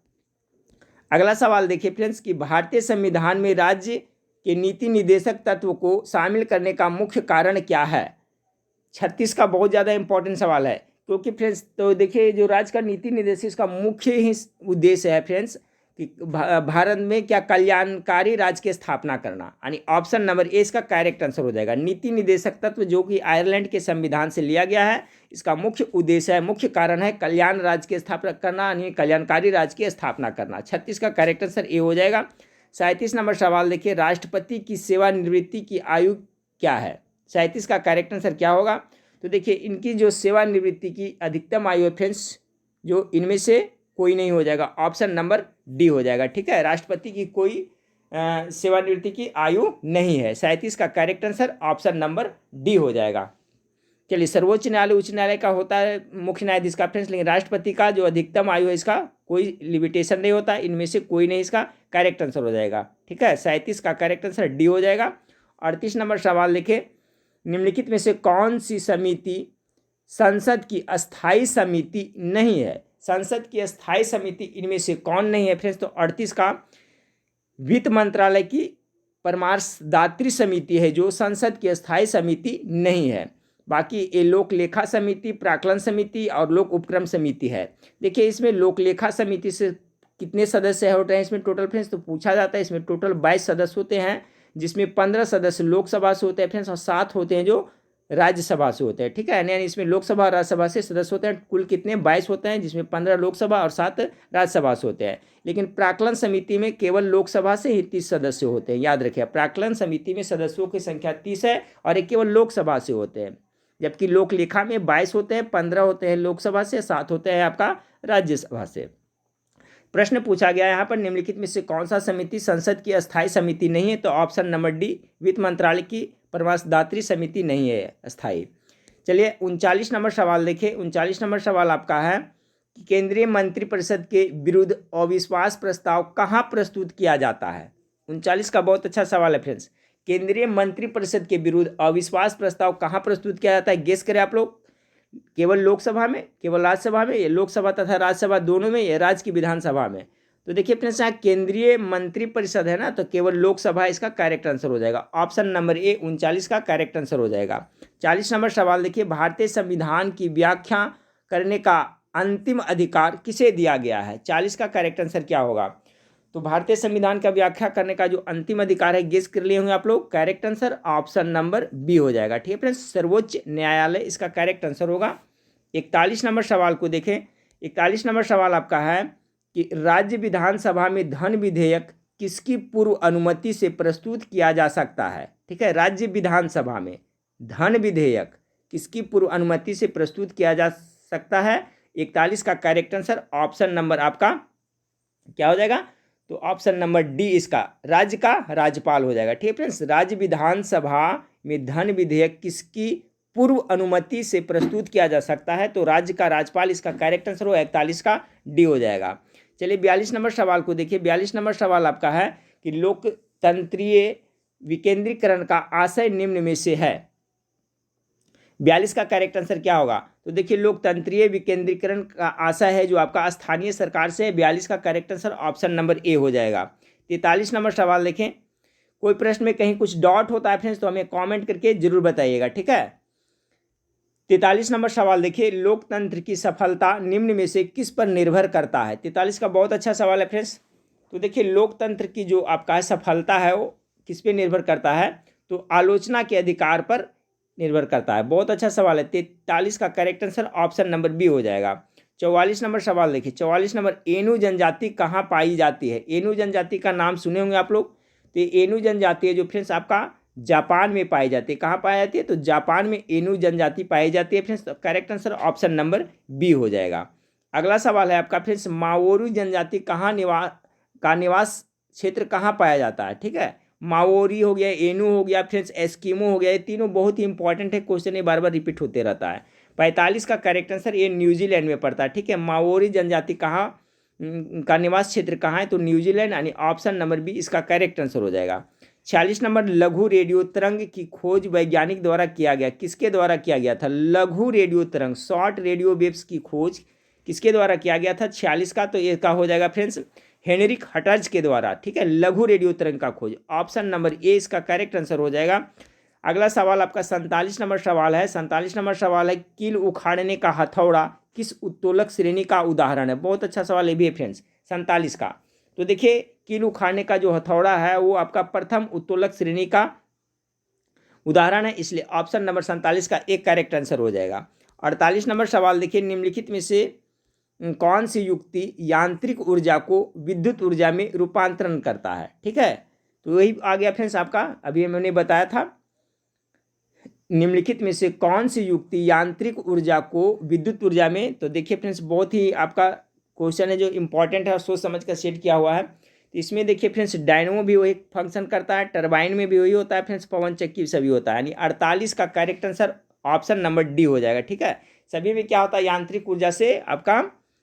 अगला सवाल देखिए फ्रेंड्स कि भारतीय संविधान में राज्य के नीति निर्देशक तत्व को शामिल करने का मुख्य कारण क्या है। 36 का बहुत ज़्यादा इंपॉर्टेंट सवाल है, क्योंकि फ्रेंड्स तो देखिए जो राज्य का नीति निर्देशक इसका मुख्य ही उद्देश्य है फ्रेंड्स कि भारत में क्या कल्याणकारी राज्य की स्थापना करना, यानी ऑप्शन नंबर ए इसका करेक्ट आंसर हो जाएगा। नीति निर्देशक तत्व जो कि आयरलैंड के संविधान से लिया गया है, इसका मुख्य उद्देश्य है, मुख्य कारण है कल्याण राज्य की स्थापना करना, यानी कल्याणकारी राज्य की स्थापना करना। 36 का करेक्ट आंसर ए हो जाएगा। 37 नंबर सवाल देखिए, राष्ट्रपति की सेवानिवृत्ति की आयु क्या है। 37 का करेक्ट आंसर क्या होगा, तो देखिए इनकी जो सेवानिवृत्ति की अधिकतम आयु है फ्रेंड्स, जो इनमें से कोई नहीं हो जाएगा। ऑप्शन नंबर डी हो जाएगा, ठीक है। राष्ट्रपति की कोई सेवानिवृत्ति की आयु नहीं है। 37 का correct answer option number D हो जाएगा। चलिए सर्वोच्च न्यायालय उच्च न्यायालय का होता है मुख्य न्यायाधीश का फ्रेंड्स, लेकिन राष्ट्रपति का जो अधिकतम आयु है इसका कोई लिमिटेशन नहीं होता, इनमें से कोई नहीं इसका करेक्ट आंसर हो जाएगा, ठीक है। 37 का करेक्ट आंसर डी हो जाएगा। 38 नंबर सवाल देखिए, निम्नलिखित में से कौन सी समिति संसद की अस्थायी समिति नहीं है। संसद की अस्थायी समिति इनमें से कौन नहीं है फ्रेंड्स, तो 38 का वित्त मंत्रालय की परामर्शदात्री समिति है जो संसद की अस्थायी समिति नहीं है। बाकी ये लोक लेखा समिति, प्राक्कलन समिति और लोक उपक्रम समिति है। देखिए इसमें लोक लेखा समिति से कितने सदस्य होते हैं इसमें टोटल फ्रेंड्स, तो पूछा जाता है। इसमें टोटल 22 सदस्य होते हैं, जिसमें 15 सदस्य लोकसभा से होते हैं फ्रेंड्स और 7 होते हैं जो राज्यसभा से होते हैं, ठीक है। यानी इसमें लोकसभा और राज्यसभा से सदस्य होते हैं। कुल कितने 22 होते हैं, जिसमें 15 लोकसभा और 7 राज्यसभा से होते हैं। लेकिन प्राक्कलन समिति में केवल लोकसभा से ही 30 सदस्य होते हैं, याद रखिए। प्राक्कलन समिति में सदस्यों की संख्या 30 है और एक केवल लोकसभा से होते हैं। जबकि लोक लेखा में 22 होते हैं, 15 होते हैं लोकसभा से, 7 होते हैं आपका राज्यसभा से। प्रश्न पूछा गया यहाँ पर, निम्नलिखित में से कौन सा समिति संसद की अस्थायी समिति नहीं है? तो ऑप्शन नंबर डी, वित्त मंत्रालय की परामर्शदात्री समिति नहीं है अस्थायी। चलिए 39 नंबर सवाल देखिए। 39 नंबर सवाल आपका है कि केंद्रीय मंत्रिपरिषद के विरुद्ध अविश्वास प्रस्ताव कहाँ प्रस्तुत किया जाता है? 39 का बहुत अच्छा सवाल है फ्रेंड्स। केंद्रीय मंत्रिपरिषद के विरुद्ध अविश्वास प्रस्ताव कहाँ प्रस्तुत किया जाता है? गेस करें आप लोग। केवल लोकसभा में, केवल राज्यसभा में, या लोकसभा तथा राज्यसभा दोनों में, या राज्य की विधानसभा में? तो देखिए फ्रेंड्स, यहाँ केंद्रीय मंत्रिपरिषद है ना, तो केवल लोकसभा इसका करेक्ट आंसर हो जाएगा। ऑप्शन नंबर ए 39 का करेक्ट आंसर हो जाएगा। 40 नंबर सवाल देखिए, भारतीय संविधान की व्याख्या करने का अंतिम अधिकार किसे दिया गया है? 40 का करेक्ट आंसर क्या होगा? तो भारतीय संविधान का व्याख्या करने का जो अंतिम अधिकार है, गेस कर लिए होंगे आप लोग। Correct answer option number B हो जाएगा, ठीक है फ्रेंड्स। सर्वोच्च न्यायालय इसका करेक्ट आंसर होगा। 41 नंबर सवाल को देखें। 41 नंबर सवाल आपका है कि राज्य विधानसभा में धन विधेयक किसकी पूर्व अनुमति से प्रस्तुत किया जा सकता है? ठीक है, राज्य विधानसभा में धन विधेयक किसकी पूर्व अनुमति से प्रस्तुत किया जा सकता है? 41 का करेक्ट आंसर ऑप्शन नंबर आपका क्या हो जाएगा? तो ऑप्शन नंबर डी इसका राज्य का राज्यपाल हो जाएगा, ठीक है फ्रेंड्स। राज्य विधानसभा में धन विधेयक किसकी पूर्व अनुमति से प्रस्तुत किया जा सकता है? तो राज्य का राज्यपाल इसका करेक्ट आंसर हो, 41 का डी हो जाएगा। चलिए 42 नंबर सवाल को देखिए। 42 नंबर सवाल आपका है कि लोकतंत्रीय विकेंद्रीकरण का आशय निम्न में से है। 42 का करेक्ट आंसर क्या होगा? तो देखिए, लोकतंत्रीय विकेंद्रीकरण का आशय है जो आपका स्थानीय सरकार से है। 42 का करेक्ट आंसर ऑप्शन नंबर ए हो जाएगा। 43 नंबर सवाल देखें। कोई प्रश्न में कहीं कुछ डॉट होता है फ्रेंड्स तो हमें कमेंट करके जरूर बताइएगा, ठीक है। 43 नंबर सवाल देखिए, लोकतंत्र की सफलता निम्न में से किस पर निर्भर करता है? 43 का बहुत अच्छा सवाल है फ्रेंड्स। तो देखिए, लोकतंत्र की जो आपका सफलता है वो किस पे निर्भर करता है? तो आलोचना के अधिकार पर निर्भर करता है। बहुत अच्छा सवाल है। 43 का correct answer option number B हो जाएगा। 44 नंबर सवाल देखिए। 44 नंबर, एनु जनजाति कहाँ पाई जाती है? एनु जनजाति का नाम सुने होंगे आप लोग। तो एनु जनजाति है जो फ्रेंड्स आपका जापान में पाई जाती है। कहाँ पाई जाती है? तो जापान में एनु जनजाति पाई जाती है फ्रेंड्स। तो correct answer option number B हो जाएगा। अगला सवाल है आपका फ्रेंड्स, माओरी जनजाति निवास क्षेत्र कहाँ पाया जाता है? ठीक है, माओरी हो गया, एनु हो गया फ्रेंड्स, एस्किमो हो गया, ये तीनों बहुत ही इंपॉर्टेंट है। क्वेश्चन ये बार बार रिपीट होते रहता है। 45 का करेक्ट आंसर ये न्यूजीलैंड में पड़ता है, ठीक है। माओरी जनजाति कहाँ का निवास क्षेत्र कहाँ है? तो न्यूजीलैंड, यानी ऑप्शन नंबर बी इसका करेक्ट आंसर हो जाएगा। 46 नंबर, लघु रेडियो तरंग की खोज वैज्ञानिक द्वारा किया गया, किसके द्वारा किया गया था? लघु रेडियो तरंग, शॉर्ट रेडियो वेव्स की खोज किसके द्वारा किया गया था? 46 का तो ये का हो जाएगा फ्रेंड्स हेनरिक हटर्ज के द्वारा, ठीक है। लघु रेडियो तरंग का खोज ऑप्शन नंबर ए इसका करेक्ट आंसर हो जाएगा। अगला सवाल आपका 47 नंबर सवाल है। 47 नंबर सवाल है, कील उखाड़ने का हथौड़ा किस उत्तोलक श्रेणी का उदाहरण है? बहुत अच्छा सवाल है भी फ्रेंड्स 47 का। तो देखिए, कील उखाड़ने का जो हथौड़ा है वो आपका प्रथम उत्तोलक श्रेणी का उदाहरण है, इसलिए ऑप्शन नंबर 47 का एक करेक्ट आंसर हो जाएगा। 48 नंबर सवाल देखिए, निम्नलिखित में से कौन सी युक्ति यांत्रिक ऊर्जा को विद्युत ऊर्जा में रूपांतरण करता है? ठीक है, तो वही आ गया फ्रेंड्स आपका, अभी मैंने बताया था। निम्नलिखित में से कौन सी युक्ति यांत्रिक ऊर्जा को विद्युत ऊर्जा में, तो देखिए फ्रेंड्स बहुत ही आपका क्वेश्चन है जो इंपॉर्टेंट है और सोच समझ कर सेट किया हुआ है। तो इसमें देखिए फ्रेंड्स डायनमो भी वही फंक्शन करता है, टरबाइन में भी वही होता है फ्रेंड्स, पवन चक्की सभी होता है, यानी 48 का correct answer option number D हो जाएगा, ठीक है। सभी में क्या होता है? यांत्रिक ऊर्जा से आपका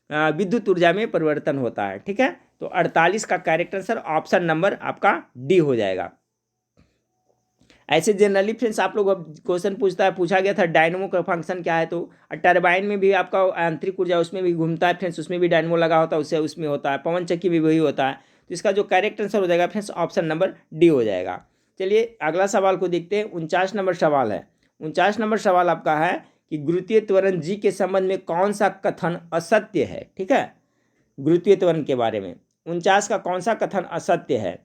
विद्युत ऊर्जा में परिवर्तन होता है, ठीक है। तो 48 का करेक्ट आंसर ऑप्शन नंबर आपका डी हो जाएगा। ऐसे जनरली फ्रेंड्स आप लोग अब क्वेश्चन पूछा गया था डायनमो का फंक्शन क्या है, तो टरबाइन में भी आपका यांत्रिक ऊर्जा उसमें भी घूमता है फ्रेंड्स, उसमें भी डायनमो लगा होता है, उससे उसमें होता है, पवन चक्की भी वही होता है। तो इसका जो करेक्ट आंसर हो जाएगा फ्रेंड्स ऑप्शन नंबर डी हो जाएगा। चलिए अगला सवाल को देखते हैं। 49 नंबर सवाल है। 49 नंबर सवाल आपका है कि गुरुत्वीय त्वरण जी के संबंध में कौन सा कथन असत्य है? ठीक है, गुरुत्वीय त्वरण के बारे में 49 का कौन सा कथन असत्य है?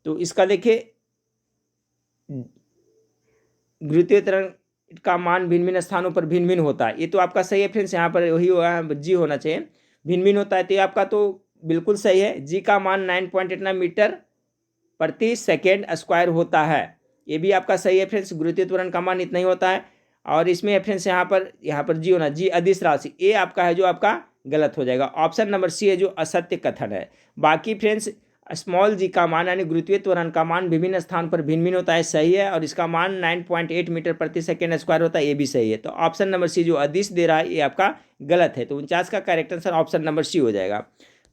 तो इसका देखिए, गुरुत्वीय त्वरण का मान भिन्न भिन्न स्थानों पर भिन्न भिन्न होता है। ये तो आपका सही है फ्रेंड्स, यहाँ पर वही होगा, जी होना चाहिए, भिन्न भिन्न होता है, तो ये आपका तो बिल्कुल सही है। जी का मान 9.89 मीटर प्रति सेकेंड स्क्वायर होता है, ये भी आपका सही है फ्रेंड्स। गुरुत्वीय त्वरण का मान इतना ही होता है। और इसमें फ्रेंड्स यहाँ पर जी होना, जी अदिश राशि, ये आपका है जो आपका गलत हो जाएगा। ऑप्शन नंबर सी है जो असत्य कथन है। बाकी फ्रेंड्स स्मॉल जी का मान यानी गुरुत्वीय त्वरण का मान विभिन्न स्थान पर भिन्न भिन्न होता है, सही है। और इसका मान 9.8 मीटर प्रति सेकेंड स्क्वायर होता है, ये भी सही है। तो ऑप्शन नंबर सी जो अदिश दे रहा है ये आपका गलत है। तो 49 का correct answer option number C हो जाएगा।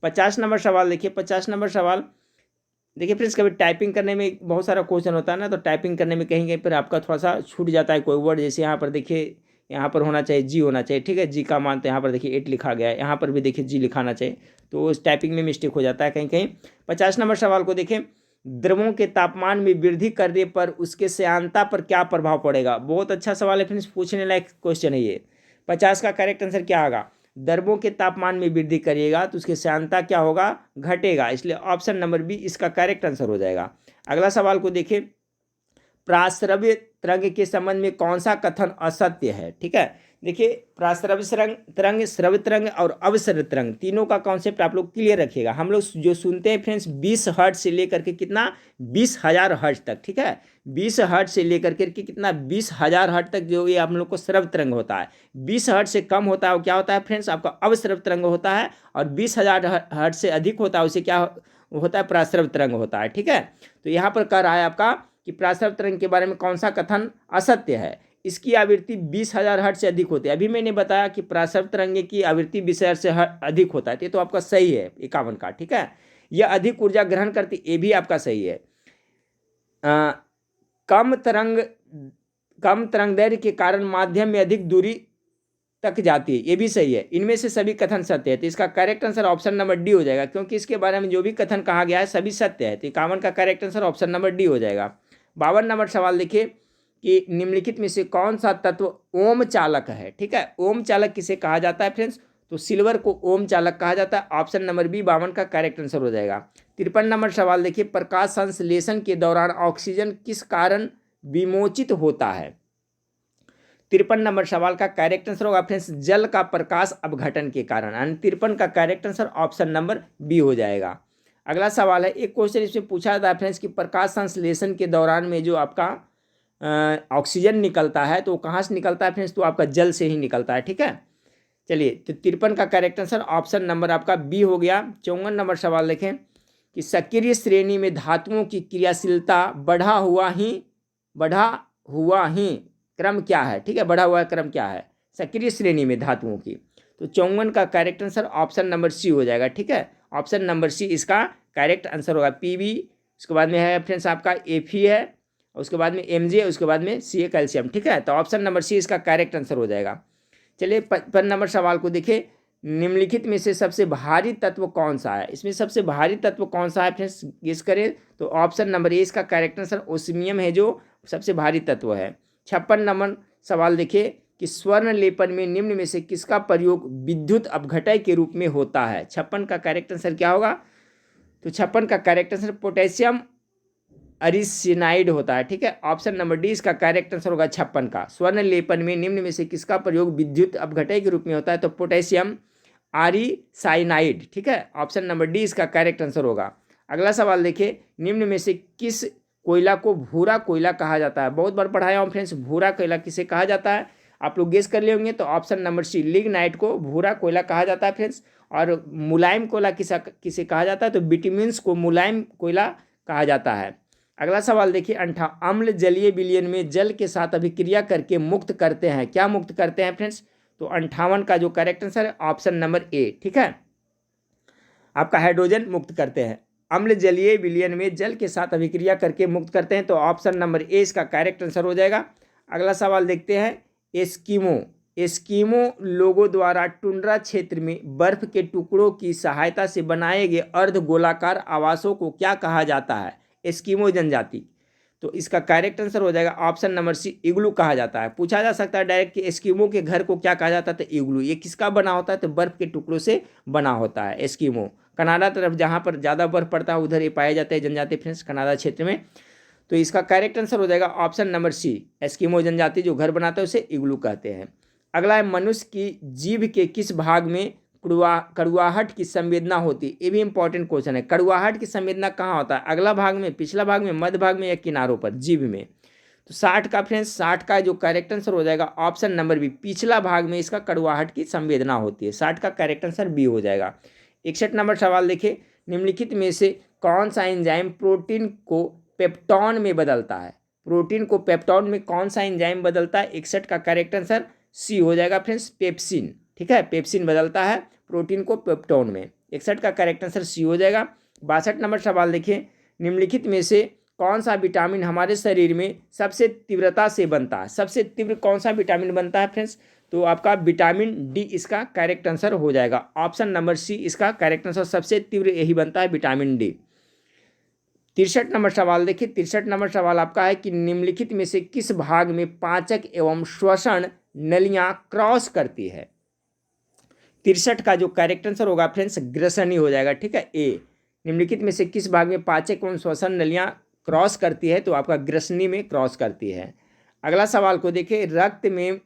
50 नंबर सवाल देखिए। 50 नंबर सवाल देखिए फ्रेंड्स, कभी टाइपिंग करने में बहुत सारा क्वेश्चन होता है ना, तो टाइपिंग करने में कहीं कहीं पर आपका थोड़ा सा छूट जाता है कोई वर्ड। जैसे यहाँ पर देखिए, यहाँ पर होना चाहिए जी होना चाहिए, ठीक है, जी का मान तो यहाँ पर देखिए 8 लिखा गया है, यहाँ पर भी देखिए जी लिखाना चाहिए, तो उस टाइपिंग में मिस्टेक हो जाता है कहीं कहीं। 50 नंबर सवाल को देखें, द्रवों के तापमान में वृद्धि करने पर उसके श्यानता पर क्या प्रभाव पड़ेगा। बहुत अच्छा सवाल है फ्रेंड्स, पूछने लायक क्वेश्चन है ये। 50 का करेक्ट आंसर क्या होगा, द्रवों के तापमान में वृद्धि करिएगा तो उसकी श्यानता क्या होगा, घटेगा, इसलिए ऑप्शन नंबर बी इसका करेक्ट आंसर हो जाएगा। अगला सवाल को देखिए, प्राश्रव्य तरंग के संबंध में कौन सा कथन असत्य है। ठीक है, देखिए प्राश्रव्य तरंग, श्रव्य तरंग और अवश्रव्य तरंग तीनों का कॉन्सेप्ट आप लोग क्लियर रखिएगा। हम लोग जो सुनते हैं फ्रेंड्स 20 हर्ट्ज से लेकर के कितना 20,000 हर्ट्ज तक, ठीक है, 20 हर्ट्ज से लेकर के कितना 20,000 हर्ट्ज तक जो ये आप लोग को श्रव्य तरंग होता है। 20 हर्ट्ज से कम होता है वो क्या होता है फ्रेंड्स, आपका अवश्रव्य तरंग होता है। और 20,000 हर्ट्ज से अधिक होता है उसे क्या होता है, प्राश्रव्य तरंग होता है। ठीक है, तो यहाँ पर कह रहा है आपका कि प्राश्रव्य तरंग के बारे में कौन सा कथन असत्य है। इसकी आवृत्ति 20,000 हर्ट्ज से अधिक होती है। अभी मैंने बताया कि प्राश्रव्य तरंग की आवृत्ति 20,000 से अधिक होता है, ये तो आपका सही है 51 का। ठीक है, यह अधिक ऊर्जा ग्रहण करती, ये भी आपका सही है। कम तरंग दैर्घ्य के कारण माध्यम में अधिक दूरी तक जाती है, ये भी सही है। इनमें से सभी कथन सत्य है, तो इसका correct answer option number D हो जाएगा, क्योंकि इसके बारे में जो भी कथन कहा गया है सभी सत्य है। तो 51 का correct answer option number D हो जाएगा। 52 नंबर सवाल देखिए कि निम्नलिखित में से कौन सा तत्व ओम चालक है। ठीक है, ओम चालक किसे कहा जाता है फ्रेंड्स, तो सिल्वर को ओम चालक कहा जाता है। ऑप्शन नंबर बी 52 का करेक्ट आंसर हो जाएगा। 53 नंबर सवाल देखिए, प्रकाश संश्लेषण के दौरान ऑक्सीजन किस कारण विमोचित होता है। 53 नंबर सवाल का करेक्ट आंसर होगा फ्रेंड्स जल का प्रकाश अपघटन के कारण, यानी 53 का correct answer option number B हो जाएगा। अगला सवाल है, एक क्वेश्चन इसमें पूछा जाता है फ्रेंड्स कि प्रकाश संश्लेषण के दौरान में जो आपका ऑक्सीजन निकलता है तो कहाँ से निकलता है फ्रेंड्स, तो आपका जल से ही निकलता है। ठीक है, चलिए, तो 53 का करेक्ट आंसर ऑप्शन नंबर आपका बी हो गया। 54 नंबर सवाल देखें कि सक्रिय श्रेणी में धातुओं की क्रियाशीलता बढ़ा हुआ ही क्रम क्या है। ठीक है, बढ़ा हुआ क्रम क्या है सक्रिय श्रेणी में धातुओं की, तो 54 का correct answer option number C हो जाएगा। ठीक है, ऑप्शन नंबर सी इसका करेक्ट आंसर होगा। पीबी, उसके बाद में है फ्रेंड्स आपका एफी है, उसके बाद में एमजे, उसके बाद में सी कैल्शियम। ठीक है, तो ऑप्शन नंबर सी इसका करेक्ट आंसर हो जाएगा। चलिए 55 नंबर सवाल को देखिए, निम्नलिखित में से सबसे भारी तत्व कौन सा है। इसमें सबसे भारी तत्व कौन सा है फ्रेंड्स, गेस करें, तो ऑप्शन नंबर ए इसका करेक्ट आंसर ओस्मियम है जो सबसे भारी तत्व है। 56 नंबर सवाल देखिए कि स्वर्ण लेपन में निम्न में से किसका प्रयोग विद्युत अपघटय के रूप में होता है। 56 का करेक्ट आंसर क्या होगा, तो 56 का करेक्ट आंसर पोटेशियम अरिसेनाइड होता है। ठीक है, ऑप्शन नंबर डी इसका करेक्ट आंसर होगा 56 का। स्वर्ण लेपन में निम्न में से किसका प्रयोग विद्युत अपघटय के रूप में होता है, तो पोटेशियम आरिसाइनाइड। ठीक है, ऑप्शन नंबर डी इसका करेक्ट आंसर होगा। अगला सवाल देखिए, निम्न में से किस कोयला को भूरा कोयला कहा जाता है। बहुत बार पढ़ाया हूँ फ्रेंड्स, भूरा कोयला किसे कहा जाता है, आप लोग गेस कर लिए होंगे, तो ऑप्शन नंबर सी लिग्नाइट को भूरा कोयला कहा जाता है फ्रेंड्स। और मुलायम कोयला किसे कहा जाता है, तो बिटुमिन्स को मुलायम कोयला कहा जाता है। अगला सवाल देखिए, अम्ल जलीय विलयन में जल के साथ अभिक्रिया करके मुक्त करते हैं, क्या मुक्त करते हैं फ्रेंड्स, तो 58 का जो करेक्ट आंसर है ऑप्शन नंबर ए। ठीक है, आपका हाइड्रोजन मुक्त करते हैं। अम्ल जलीय विलयन में जल के साथ अभिक्रिया करके मुक्त करते हैं, तो ऑप्शन नंबर ए इसका करेक्ट आंसर हो जाएगा। अगला सवाल देखते हैं, एस्किमो लोगों द्वारा टुंड्रा क्षेत्र में बर्फ के टुकड़ों की सहायता से बनाए गए अर्ध गोलाकार आवासों को क्या कहा जाता है, एस्किमो जनजाति, तो इसका करेक्ट आंसर हो जाएगा ऑप्शन नंबर सी इग्लू कहा जाता है। पूछा जा सकता है डायरेक्ट कि एस्किमो के घर को क्या कहा जाता है, तो इग्लू। ये किसका बना होता है, तो बर्फ के टुकड़ों से बना होता है एस्किमो। कनाडा तरफ जहाँ पर ज़्यादा बर्फ पड़ता है उधर ये पाए जाते हैं जनजाति फ्रेंड्स, कनाडा क्षेत्र में। तो इसका करेक्ट आंसर हो जाएगा ऑप्शन नंबर सी, एस्किमो जनजाति जो घर बनाता है उसे इग्लू कहते हैं। अगला है मनुष्य की जीभ के किस भाग में कड़ुआहट की संवेदना होती है। ये भी इंपॉर्टेंट क्वेश्चन है। कड़ुआहट की संवेदना कहाँ होता है, अगला भाग में, पिछला भाग में, मध्य भाग में या किनारों पर, जीभ में। तो 60 का फ्रेंड्स, 60 का जो करेक्ट आंसर हो जाएगा ऑप्शन नंबर बी, पिछला भाग में इसका कड़ुआहट की संवेदना होती है। 60 का करेक्ट आंसर बी हो जाएगा। 61 नंबर सवाल देखिए, निम्नलिखित में से कौन सा एंजाइम प्रोटीन को पेप्टॉन में बदलता है। प्रोटीन को पेप्टॉन में कौन सा एंजाइम बदलता है। 61 का करेक्ट आंसर सी हो जाएगा फ्रेंड्स, पेप्सिन। ठीक है, पेप्सिन बदलता है प्रोटीन को पेप्टॉन में। 61 का करेक्ट आंसर सी हो जाएगा। 62 नंबर सवाल देखिए, निम्नलिखित में से कौन सा विटामिन हमारे शरीर में सबसे तीव्रता से बनता है। सबसे तीव्र कौन सा विटामिन बनता है फ्रेंड्स, तो आपका विटामिन डी इसका करेक्ट आंसर हो जाएगा। ऑप्शन नंबर सी इसका करेक्ट आंसर, सबसे तीव्र यही बनता है, विटामिन डी। 63 नंबर सवाल देखिए, 63 नंबर सवाल आपका है कि निम्नलिखित में से किस भाग में पाचक एवं श्वसन नलियां क्रॉस करती है। 63 का जो करेक्ट आंसर होगा फ्रेंड्स, ग्रसनी हो जाएगा। ठीक है, ए। निम्नलिखित में से किस भाग में पाचक एवं श्वसन नलियां क्रॉस करती है, तो आपका ग्रसनी में क्रॉस करती है। अगला सवाल को देखिए, रक्त में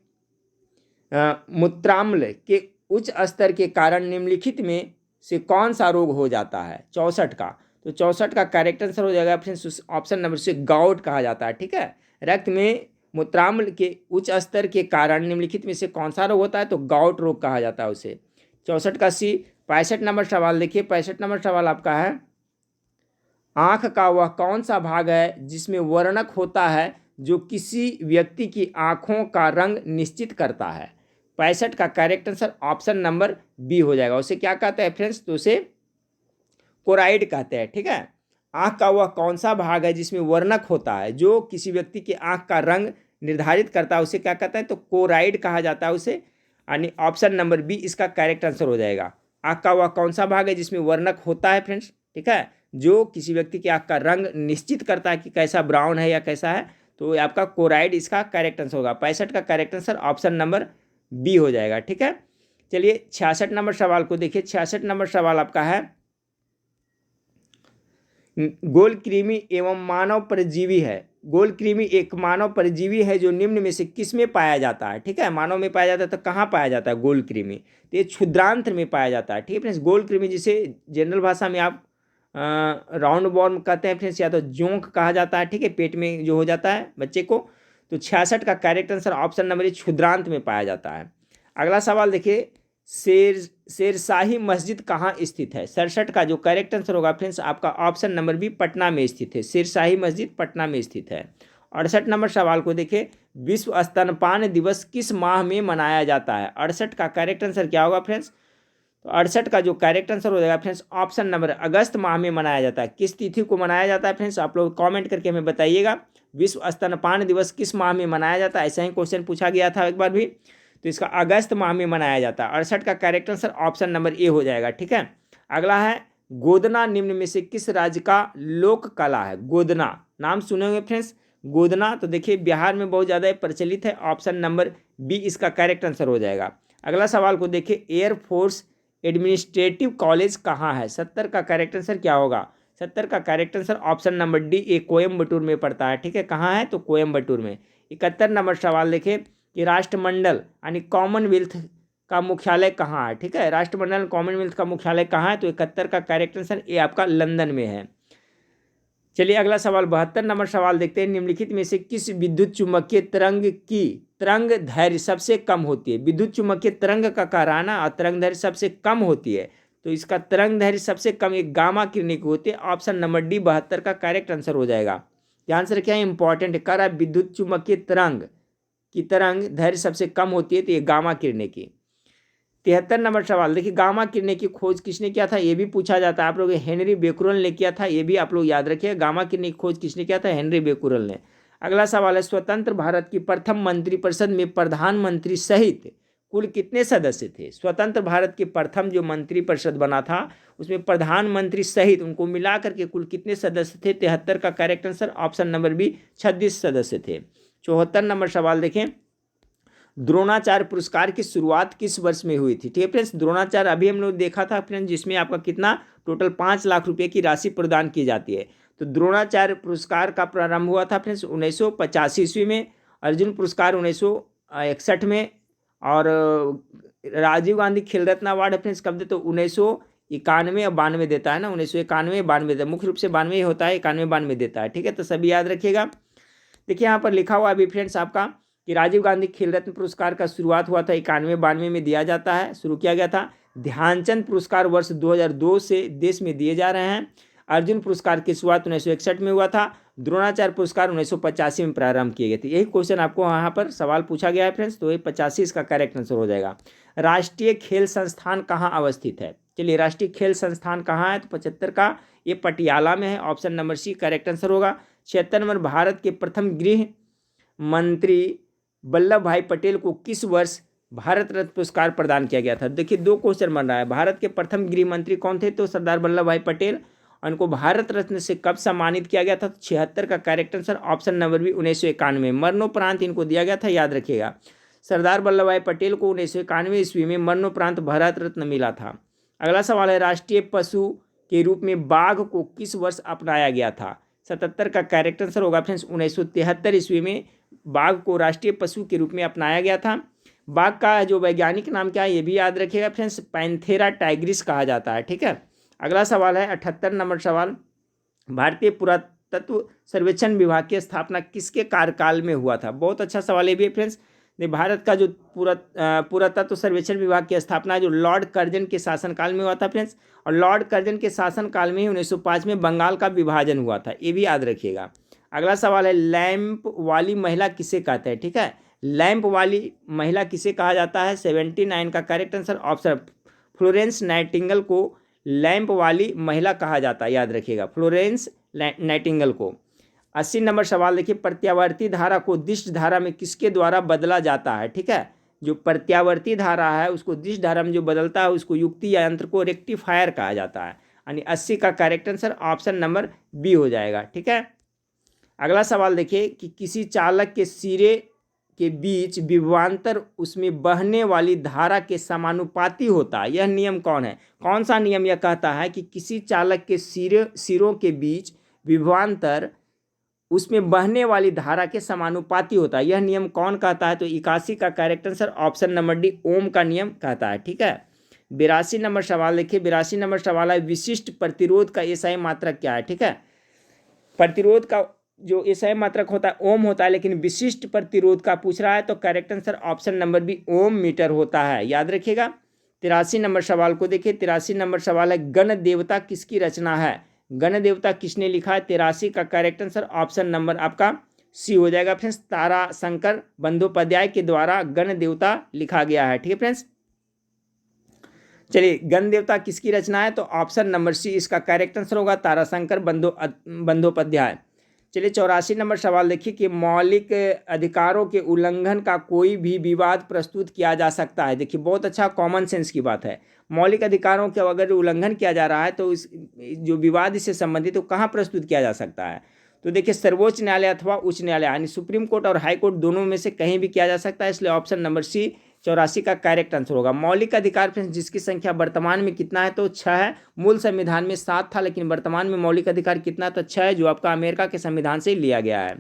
मूत्राम्ल के उच्च स्तर के कारण निम्नलिखित में से कौन सा रोग हो जाता है। 64 का, तो 64 का करेक्ट आंसर हो जाएगा फ्रेंड्स ऑप्शन नंबर से, गाउट कहा जाता है। ठीक है, रक्त में मूत्राम्ल के उच्च स्तर के कारण निम्नलिखित में से कौन सा रोग होता है, तो गाउट रोग कहा जाता है उसे। 64 का सी। 65 नंबर सवाल देखिए, 65 नंबर सवाल आपका है, आँख का वह कौन सा भाग है जिसमें वर्णक होता है जो किसी व्यक्ति की आँखों का रंग निश्चित करता है। 65 का correct answer option number B हो जाएगा। उसे क्या कहते हैं फ्रेंड्स, तो उसे कोराइड कहते हैं। ठीक है, आँख का वह कौन सा भाग है जिसमें वर्णक होता है जो किसी व्यक्ति की आँख का रंग निर्धारित करता है, उसे क्या कहता है, तो कोराइड कहा जाता है उसे। यानी ऑप्शन नंबर बी इसका करेक्ट आंसर हो जाएगा। आँख का वह कौन सा भाग है जिसमें वर्णक होता है फ्रेंड्स, ठीक है, जो किसी व्यक्ति की आँख का रंग निश्चित करता है कि कैसा ब्राउन है या कैसा है, तो आपका कोराइड इसका करेक्ट आंसर होगा। 65 का correct answer option number B हो जाएगा। ठीक है, चलिए 66 नंबर सवाल को देखिए। 66 नंबर सवाल आपका है, गोलकृमि एवं मानव परजीवी है। गोलकृमि एक मानव परजीवी है जो निम्न में से किस में पाया जाता है। ठीक है, मानव में पाया जाता है, तो कहाँ पाया जाता है गोलकृमि, तो ये क्षुद्रांत्र में पाया जाता है। ठीक है फ्रेंड्स, गोलकृमि जिसे जनरल भाषा में आप राउंड वॉर्म कहते हैं फ्रेंड्स, या तो जोंक कहा जाता है। ठीक है, पेट में जो हो जाता है बच्चे को। तो 66 का करेक्ट आंसर ऑप्शन नंबर क्षुद्रांत में पाया जाता है। अगला सवाल देखिए, शेरशाही मस्जिद कहाँ स्थित है। 67 का जो करेक्ट आंसर होगा फ्रेंड्स आपका ऑप्शन नंबर बी, पटना में स्थित है। शेरशाही मस्जिद पटना में स्थित है। 68 नंबर सवाल को देखिए, विश्व स्तनपान दिवस किस माह में मनाया जाता है। 68 का करेक्ट आंसर क्या होगा फ्रेंड्स, तो 68 का जो करेक्ट आंसर हो जाएगा फ्रेंड्स ऑप्शन नंबर अगस्त माह में मनाया जाता है। किस तिथि को मनाया जाता है फ्रेंड्स, आप लोग कमेंट करके हमें बताइएगा। विश्व स्तनपान दिवस किस माह में मनाया जाता है, ऐसा ही क्वेश्चन पूछा गया था एक बार भी, तो इसका अगस्त माह में मनाया जाता है। 68 का करेक्ट आंसर ऑप्शन नंबर ए हो जाएगा। ठीक है, अगला है, गोदना निम्न में से किस राज्य का लोक कला है। गोदना नाम सुने होंगे फ्रेंड्स, गोदना, तो देखिए बिहार में बहुत ज़्यादा प्रचलित है। ऑप्शन नंबर बी इसका करेक्ट आंसर हो जाएगा। अगला सवाल को देखिए, एयरफोर्स एडमिनिस्ट्रेटिव कॉलेज कहाँ है। 70 का करेक्ट आंसर क्या होगा। 70 का correct answer option number D, ए कोयम्बटूर में पड़ता है। ठीक है, कहाँ है, तो कोयम्बटूर में। 71 नंबर सवाल देखें कि राष्ट्रमंडल यानी कॉमनवेल्थ का मुख्यालय कहाँ है। ठीक है, राष्ट्रमंडल कॉमनवेल्थ का मुख्यालय कहाँ है, तो 71 का करेक्ट आंसर ए आपका लंदन में है। चलिए अगला सवाल 72 नंबर सवाल देखते हैं, निम्नलिखित में से किस विद्युत चुम्बकीय तरंग की तरंग दैर्घ्य सबसे कम होती है। विद्युत चुम्बकीय तरंग का कराना और तरंग दैर्घ्य सबसे कम होती है, तो इसका तरंग दैर्घ्य सबसे कम एक गामा किरणें की होती है। ऑप्शन नंबर डी 72 का करेक्ट आंसर हो जाएगा। ध्यान से क्या इंपॉर्टेंट है, कर रहा है विद्युत चुम्बकीय तरंग की तरंग दैर्घ्य सबसे कम होती है, तो ये गामा किरणें की। 73 नंबर सवाल देखिए, गामा किरणें की खोज किसने किया था, ये भी पूछा जाता है आप लोग। हेनरी बेकुरल ने किया था, ये भी आप लोग याद रखिए। गामा किरणें की खोज किसने किया था, हेनरी बेकुरल ने। अगला सवाल है, स्वतंत्र भारत की प्रथम मंत्रिपरिषद में प्रधानमंत्री सहित कुल कितने सदस्य थे। स्वतंत्र भारत की प्रथम जो मंत्रिपरिषद बना था उसमें प्रधानमंत्री सहित उनको मिला करके कुल कितने सदस्य थे। 73 का correct answer option number B 36 सदस्य थे। 74 नंबर सवाल देखें, द्रोणाचार्य पुरस्कार की शुरुआत किस वर्ष में हुई थी। ठीक है फ्रेंड्स, द्रोणाचार्य अभी हम लोग देखा था फ्रेंड्स, जिसमें आपका कितना टोटल 5 लाख रुपए की राशि प्रदान की जाती है। तो द्रोणाचार्य पुरस्कार का प्रारंभ हुआ था फ्रेंड्स 1985 ईस्वी में, अर्जुन पुरस्कार 1961 में, और राजीव गांधी खेल रत्न अवार्ड फ्रेंड्स कब देते, तो 1991 और 92 देता है ना, 1991 92 देता है, मुख्य रूप से 92 होता है, 91 92 देता है, ठीक है। तो सभी याद रखिएगा। देखिए यहाँ पर लिखा हुआ अभी फ्रेंड्स आपका कि राजीव गांधी खेल रत्न पुरस्कार का शुरुआत हुआ था 91 92 में दिया जाता है, शुरू किया गया था। ध्यानचंद पुरस्कार वर्ष 2002 से देश में दिए जा रहे हैं। अर्जुन पुरस्कार की शुरुआत 1961 में हुआ था। द्रोणाचार्य पुरस्कार 1985 में प्रारंभ किए गए थे। यही क्वेश्चन आपको यहाँ पर सवाल पूछा गया है फ्रेंड्स, तो ये 85 इसका करेक्ट आंसर हो जाएगा। राष्ट्रीय खेल संस्थान कहाँ अवस्थित है? चलिए, राष्ट्रीय खेल संस्थान कहाँ है? तो 75 का ये पटियाला में है, option number C correct answer होगा। 76 नंबर, भारत के प्रथम गृह मंत्री वल्लभ भाई पटेल को किस वर्ष भारत रत्न पुरस्कार प्रदान किया गया था? देखिए, दो क्वेश्चन बन रहा है। भारत के प्रथम गृह मंत्री कौन थे? तो सरदार वल्लभ भाई पटेल। उनको भारत रत्न से कब सम्मानित किया गया था? 76 का correct answer option number B 1991। मरणोपरांत इनको दिया गया था, याद रखिएगा। सरदार वल्लभ भाई पटेल को 1991 ईस्वी में मरणोपरांत भारत रत्न मिला था। अगला सवाल है, राष्ट्रीय पशु के रूप में बाघ को किस वर्ष अपनाया गया था? 77 का करेक्ट आंसर होगा फ्रेंड्स 1973 ईस्वी में बाघ को राष्ट्रीय पशु के रूप में अपनाया गया था। बाघ का जो वैज्ञानिक नाम क्या है ये भी याद रखिएगा फ्रेंड्स, पैंथेरा टाइग्रिस कहा जाता है, ठीक है। अगला सवाल है 78 नंबर सवाल, भारतीय पुरातत्व सर्वेक्षण विभाग की स्थापना किसके कार्यकाल में हुआ था? बहुत अच्छा सवाल है भी फ्रेंड्स। भारत का जो पुरातत्व सर्वेक्षण विभाग की स्थापना जो लॉर्ड कर्जन के शासनकाल में हुआ था फ्रेंड्स, और लॉर्ड कर्जन के शासनकाल में ही 1905 में बंगाल का विभाजन हुआ था, ये भी याद रखिएगा। अगला सवाल है, लैंप वाली महिला किसे कहते हैं? ठीक है, लैंप वाली महिला किसे कहा जाता है? 79 का correct answer option Florence Nightingale को लैंप वाली महिला कहा जाता है, याद रखिएगा, फ्लोरेंस नाइटिंगेल को। 80 नंबर सवाल देखिए, प्रत्यावर्ती धारा को दिष्ट धारा में किसके द्वारा बदला जाता है? ठीक है, जो प्रत्यावर्ती धारा है उसको दिष्ट धारा में जो बदलता है उसको युक्ति या यंत्र को रेक्टिफायर कहा जाता है, यानी 80 का correct answer option number B हो जाएगा, ठीक है। अगला सवाल देखिए कि किसी चालक के सिरे के बीच विभवांतर उसमें बहने वाली धारा के समानुपाती होता है, यह नियम कौन है? कौन सा नियम यह कहता है कि किसी चालक के सिरों के बीच विभवांतर उसमें बहने वाली धारा के समानुपाती होता है, यह नियम कौन कहता है? तो 81 का correct answer option number D Ohm का नियम कहता है, ठीक है। 82 नंबर सवाल देखिए, 82 नंबर सवाल है, विशिष्ट प्रतिरोध का एसआई मात्रक क्या है? ठीक है, प्रतिरोध का जो एसआई मात्रक होता है ओम होता है, लेकिन विशिष्ट प्रतिरोध का पूछ रहा है तो correct answer option number B ohm metre होता है, याद रखिएगा। 83 नंबर सवाल को देखिए, 83 नंबर सवाल है, गण देवता किसकी रचना है? गण देवता किसने लिखा है? 83 का करेक्ट आंसर ऑप्शन नंबर आपका सी हो जाएगा फ्रेंड्स, तारा शंकर बंदोपाध्याय के द्वारा गण देवता लिखा गया है, ठीक है फ्रेंड्स। चलिए, गण देवता किसकी रचना है? तो ऑप्शन नंबर सी इसका करेक्ट आंसर होगा, तारा शंकर बंदोपाध्याय। चलिए, 84 नंबर सवाल देखिए कि मौलिक अधिकारों के उल्लंघन का कोई भी विवाद प्रस्तुत किया जा सकता है। देखिए, बहुत अच्छा कॉमन सेंस की बात है, मौलिक अधिकारों के अगर उल्लंघन किया जा रहा है तो इस जो विवाद इससे संबंधित तो कहाँ प्रस्तुत किया जा सकता है? तो देखिए, सर्वोच्च न्यायालय अथवा उच्च न्यायालय, यानी सुप्रीम कोर्ट और हाई कोर्ट दोनों में से कहीं भी किया जा सकता है, इसलिए ऑप्शन नंबर सी 84 का करेक्ट आंसर होगा। मौलिक अधिकार फ्रेंड्स जिसकी संख्या वर्तमान में कितना है? तो 6 है। मूल संविधान में 7 था, लेकिन वर्तमान में मौलिक अधिकार कितना? तो 6 है, जो आपका अमेरिका के संविधान से लिया गया है।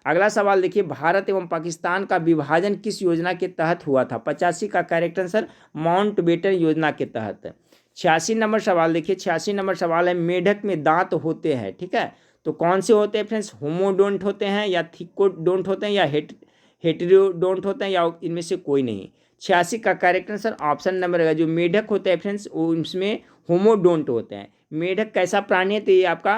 अगला सवाल देखिए, भारत एवं पाकिस्तान का विभाजन किस योजना के तहत हुआ था? 85 का करेक्ट आंसर माउंटबेटन योजना के तहत। 86 नंबर सवाल देखिए, 86 नंबर सवाल है, मेढक में दांत होते हैं, ठीक है, तो कौन से होते हैं फ्रेंड्स? होमोडोंट होते हैं या थिकोडोंट होते हैं या हेटेरोडोंट होते हैं या इनमें से कोई नहीं? 86 का करेक्ट आंसर ऑप्शन नंबर है, जो मेढक होते हैं फ्रेंड्स वो इसमें होमोडोंट होते हैं। मेढक कैसा प्राणी है? तो ये आपका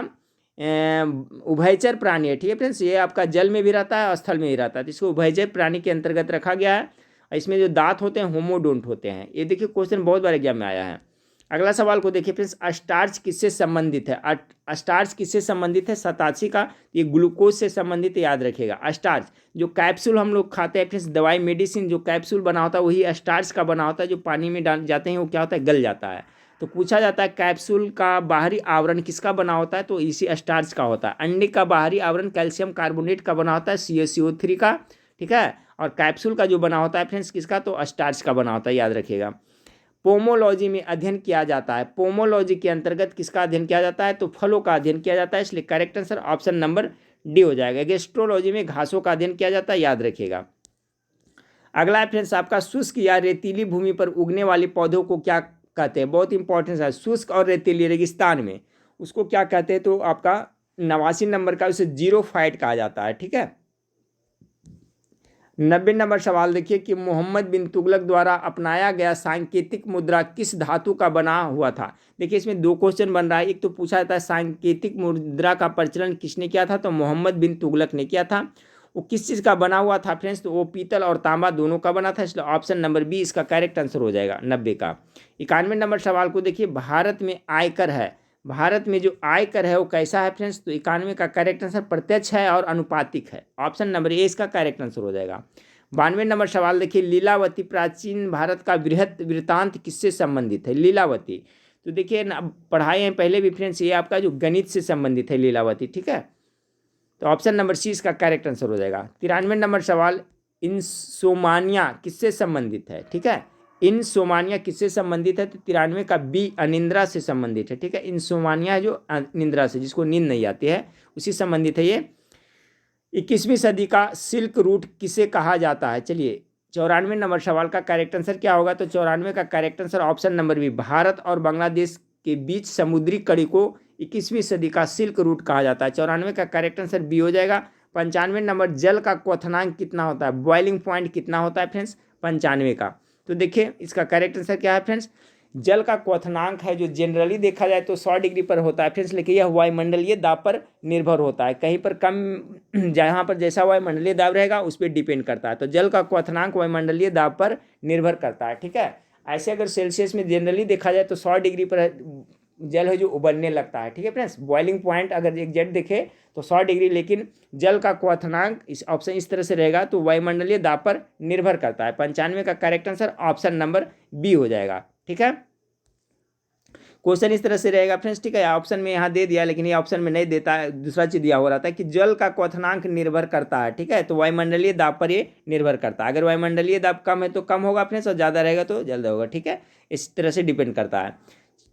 उभयचर प्राणी है, ठीक है फ्रेंड्स, ये आपका जल में भी रहता है और स्थल में भी रहता है, तो इसको उभयचर प्राणी के अंतर्गत रखा गया है। इसमें जो दांत होते हैं होमोडोंट होते हैं। ये देखिए क्वेश्चन बहुत बार एग्जाम में आया है। अगला सवाल को देखिए फ्रेंड्स, स्टार्च किससे संबंधित है? स्टार्च किससे संबंधित है? 87 का, ये ग्लूकोज से संबंधित, याद रखिएगा। स्टार्च जो कैप्सूल हम लोग खाते हैं फ्रेंड्स, दवाई मेडिसिन जो कैप्सूल बना होता है वही स्टार्च का बना होता है, जो पानी में डाल जाते हैं वो क्या होता है? गल जाता है। तो पूछा जाता है कैप्सूल का बाहरी आवरण किसका बना होता है? तो इसी स्टार्च का होता है। अंडे का बाहरी आवरण कैल्शियम कार्बोनेट का बना होता है, CaCO3 का, ठीक है, और कैप्सूल का जो बना होता है फ्रेंड्स किसका? तो स्टार्च का बना होता है, याद रखिएगा। पोमोलॉजी में अध्ययन किया जाता है। पोमोलॉजी के अंतर्गत किसका अध्ययन किया जाता है? तो फलों का अध्ययन किया जाता है, इसलिए correct answer option number D हो जाएगा। गेस्ट्रोलॉजी में घासों का अध्ययन किया जाता है, याद रखिएगा। अगला है फ्रेंड्स आपका शुष्क या रेतीली भूमि पर उगने वाले पौधों को क्या कहते हैं? बहुत इंपॉर्टेंट है। शुष्क और रेतीली रेगिस्तान में उसको क्या कहते हैं? तो आपका 89 नंबर का उसे जीरो फाइट कहा जाता है, ठीक है। 90 नंबर सवाल देखिए कि मोहम्मद बिन तुगलक द्वारा अपनाया गया सांकेतिक मुद्रा किस धातु का बना हुआ था? देखिए इसमें दो क्वेश्चन बन रहा है। एक तो पूछा जाता है सांकेतिक मुद्रा का प्रचलन किसने किया था? तो मोहम्मद बिन तुगलक ने किया था। वो किस चीज़ का बना हुआ था फ्रेंड्स? तो वो पीतल और तांबा दोनों का बना था, इसलिए ऑप्शन नंबर बी इसका करेक्ट आंसर हो जाएगा 90 का। 91 नंबर सवाल को देखिए, भारत में आयकर है, भारत में जो आयकर है वो कैसा है फ्रेंड्स? तो 91 का करेक्ट आंसर प्रत्यक्ष है और अनुपातिक है, ऑप्शन नंबर ए इसका करेक्ट आंसर हो जाएगा। 92 नंबर सवाल देखिए, लीलावती प्राचीन भारत का बृहत वृत्तांत किससे संबंधित है? लीलावती तो देखिए पढ़ाए हैं पहले भी फ्रेंड्स, ये आपका जो गणित से संबंधित है लीलावती, ठीक है। तो ऑप्शन नंबर सी इसका करेक्ट आंसर हो जाएगा। 93 नंबर सवाल, इंसोमानिया किससे संबंधित है? ठीक है, इंसोमानिया किससे संबंधित है? तो 93 का बी अनिंद्रा से संबंधित है, ठीक है। इंसोमानिया जो अनिंद्रा से, जिसको नींद नहीं आती है, उसी संबंधित है ये। 21वीं सदी का सिल्क रूट किसे कहा जाता है? चलिए 94 नंबर सवाल का करेक्ट आंसर क्या होगा? तो 94 का correct answer option number B, Bharat और बांग्लादेश के बीच समुद्री कड़ी को 21वीं सदी का सिल्क रूट कहा जाता है। 94 का करेक्ट आंसर बी हो जाएगा। 95 नंबर, जल का क्वथनांक कितना होता है? बॉइलिंग पॉइंट कितना होता है फ्रेंड्स? 95 का। तो देखिए इसका करेक्ट आंसर क्या है फ्रेंड्स? जल का क्वथनांक है जो जनरली देखा जाए तो 100 डिग्री पर होता है फ्रेंड्स, लेकिन यह वायुमंडलीय दाब पर निर्भर होता है। कहीं पर कम, जहाँ पर जैसा वायुमंडलीय दाब रहेगा उस पर डिपेंड करता है। तो जल का क्वथनांक वायुमंडलीय दाब पर निर्भर करता है, ठीक है। ऐसे अगर सेल्सियस में जनरली देखा जाए तो 100 डिग्री पर जल है जो उबलने लगता है, ठीक है फ्रेंड्स। बॉइलिंग पॉइंट अगर एग्जैक्ट देखे तो 100 डिग्री, लेकिन जल का क्वथनांक इस ऑप्शन इस तरह से रहेगा तो वायुमंडलीय दाब पर निर्भर करता है। 95 का correct answer option number B हो जाएगा, ठीक है। क्वेश्चन इस तरह से रहेगा फ्रेंड्स, ठीक है। ऑप्शन में यहाँ दे दिया, लेकिन ये ऑप्शन में नहीं देता है, दूसरा चीज दिया हो रहा था कि जल का क्वथनांक निर्भर करता है, ठीक है। तो वायुमंडलीय दाब पर ये निर्भर करता है। अगर वायुमंडलीय दाब कम है तो कम होगा फ्रेंड्स, और ज़्यादा रहेगा तो जल्द होगा, ठीक है। इस तरह से डिपेंड करता है।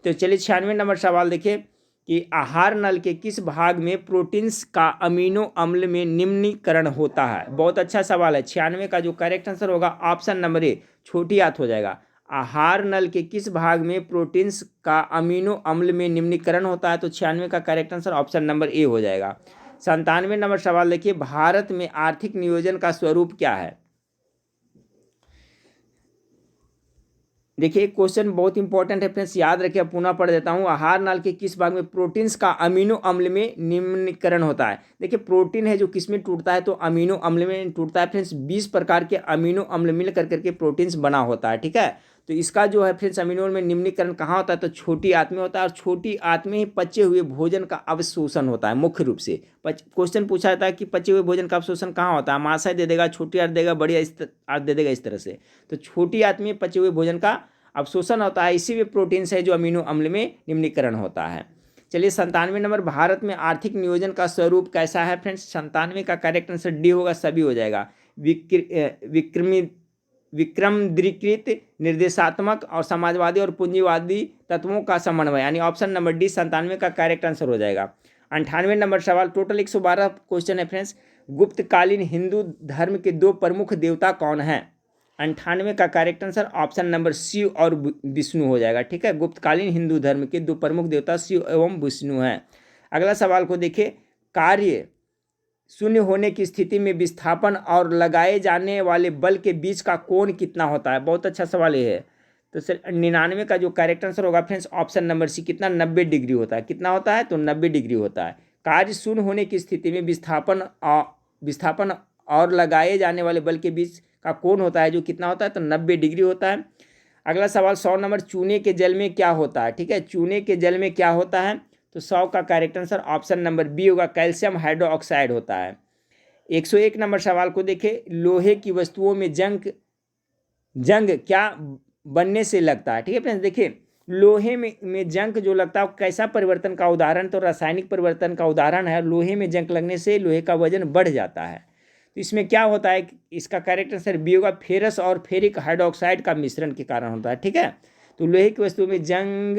तो चलिए 96 नंबर सवाल देखिए कि आहार नल के किस भाग में प्रोटीन्स का अमीनो अम्ल में निम्नीकरण होता है? बहुत अच्छा सवाल है। 96 का जो करेक्ट आंसर होगा ऑप्शन नंबर ए, छोटी हाथ हो जाएगा। आहार नल के किस भाग में प्रोटीन्स का अमीनो अम्ल में निम्नीकरण होता है? तो 96 का करेक्ट आंसर ऑप्शन नंबर ए हो जाएगा। 97 नंबर सवाल देखिए, भारत में आर्थिक नियोजन का स्वरूप क्या है? देखिए क्वेश्चन बहुत इंपॉर्टेंट है फ्रेंड्स, याद रखिए, पुनः पढ़ देता हूँ। आहार नाल के किस भाग में प्रोटीन्स का अमीनो अम्ल में निम्नीकरण होता है? देखिए प्रोटीन है जो किस में टूटता है? तो अमीनो अम्ल में टूटता है फ्रेंड्स। 20 प्रकार के अमीनो अम्ल मिल करके प्रोटीन्स बना होता है, ठीक है। तो इसका जो है फ्रेंड्स अमीनो में निम्नीकरण कहाँ होता है? तो छोटी आंत में होता है, और छोटी आंत में ही पचे हुए भोजन का अवशोषण होता है मुख्य रूप से। क्वेश्चन पूछा जाता है कि पचे हुए भोजन का अवशोषण कहाँ होता है? आमाशय दे देगा, छोटी आंत देगा, बड़ी आंत दे देगा, इस तरह से। तो छोटी आंत में पचे हुए भोजन का अवशोषण होता है, इसी में प्रोटीन्स है जो अमीनो अम्ल में निम्नीकरण होता है। चलिए 97 नंबर, भारत में आर्थिक नियोजन का स्वरूप कैसा है फ्रेंड्स? 97 का करेक्ट आंसर डी होगा, सभी हो जाएगा। विक्रमद्रीकृत निर्देशात्मक और समाजवादी और पूंजीवादी तत्वों का समन्वय, यानी ऑप्शन नंबर डी 97 का करेक्ट आंसर हो जाएगा। 98 नंबर सवाल, टोटल 112 क्वेश्चन है फ्रेंड्स। गुप्तकालीन हिंदू धर्म के दो प्रमुख देवता कौन हैं? 98 का correct answer option number Shiva और विष्णु हो जाएगा, ठीक है। गुप्तकालीन हिंदू धर्म के दो प्रमुख देवता शिव एवं विष्णु हैं। अगला सवाल को देखिए, कार्य शून्य होने की स्थिति में विस्थापन और लगाए जाने वाले बल के बीच का कोण कितना होता है? बहुत अच्छा सवाल ये है। तो सर 99 का जो करेक्ट आंसर होगा फ्रेंड्स ऑप्शन नंबर सी, कितना? 90 डिग्री होता है। कितना होता है? तो 90 डिग्री होता है। कार्य शून्य होने की स्थिति में विस्थापन और लगाए जाने वाले बल के बीच का कोण होता है जो कितना होता है? तो 90 डिग्री होता है। अगला सवाल 100 नंबर, चूने के जल में क्या होता है? ठीक है, चूने के जल में क्या होता है? तो 100 का correct answer option number B होगा, कैल्शियम हाइड्रोक्साइड होता है। 101 नंबर सवाल को देखें, लोहे की वस्तुओं में जंग क्या बनने से लगता है? ठीक है फ्रेंड्स, देखिए लोहे में जंग जो लगता है वो कैसा परिवर्तन का उदाहरण? तो रासायनिक परिवर्तन का उदाहरण है। लोहे में जंग लगने से लोहे का वजन बढ़ जाता है। तो इसमें क्या होता है? इसका करेक्ट आंसर बी होगा, फेरस और फेरिक हाइड्रोक्साइड का मिश्रण के कारण होता है, ठीक है। तो लोहे की वस्तु में जंग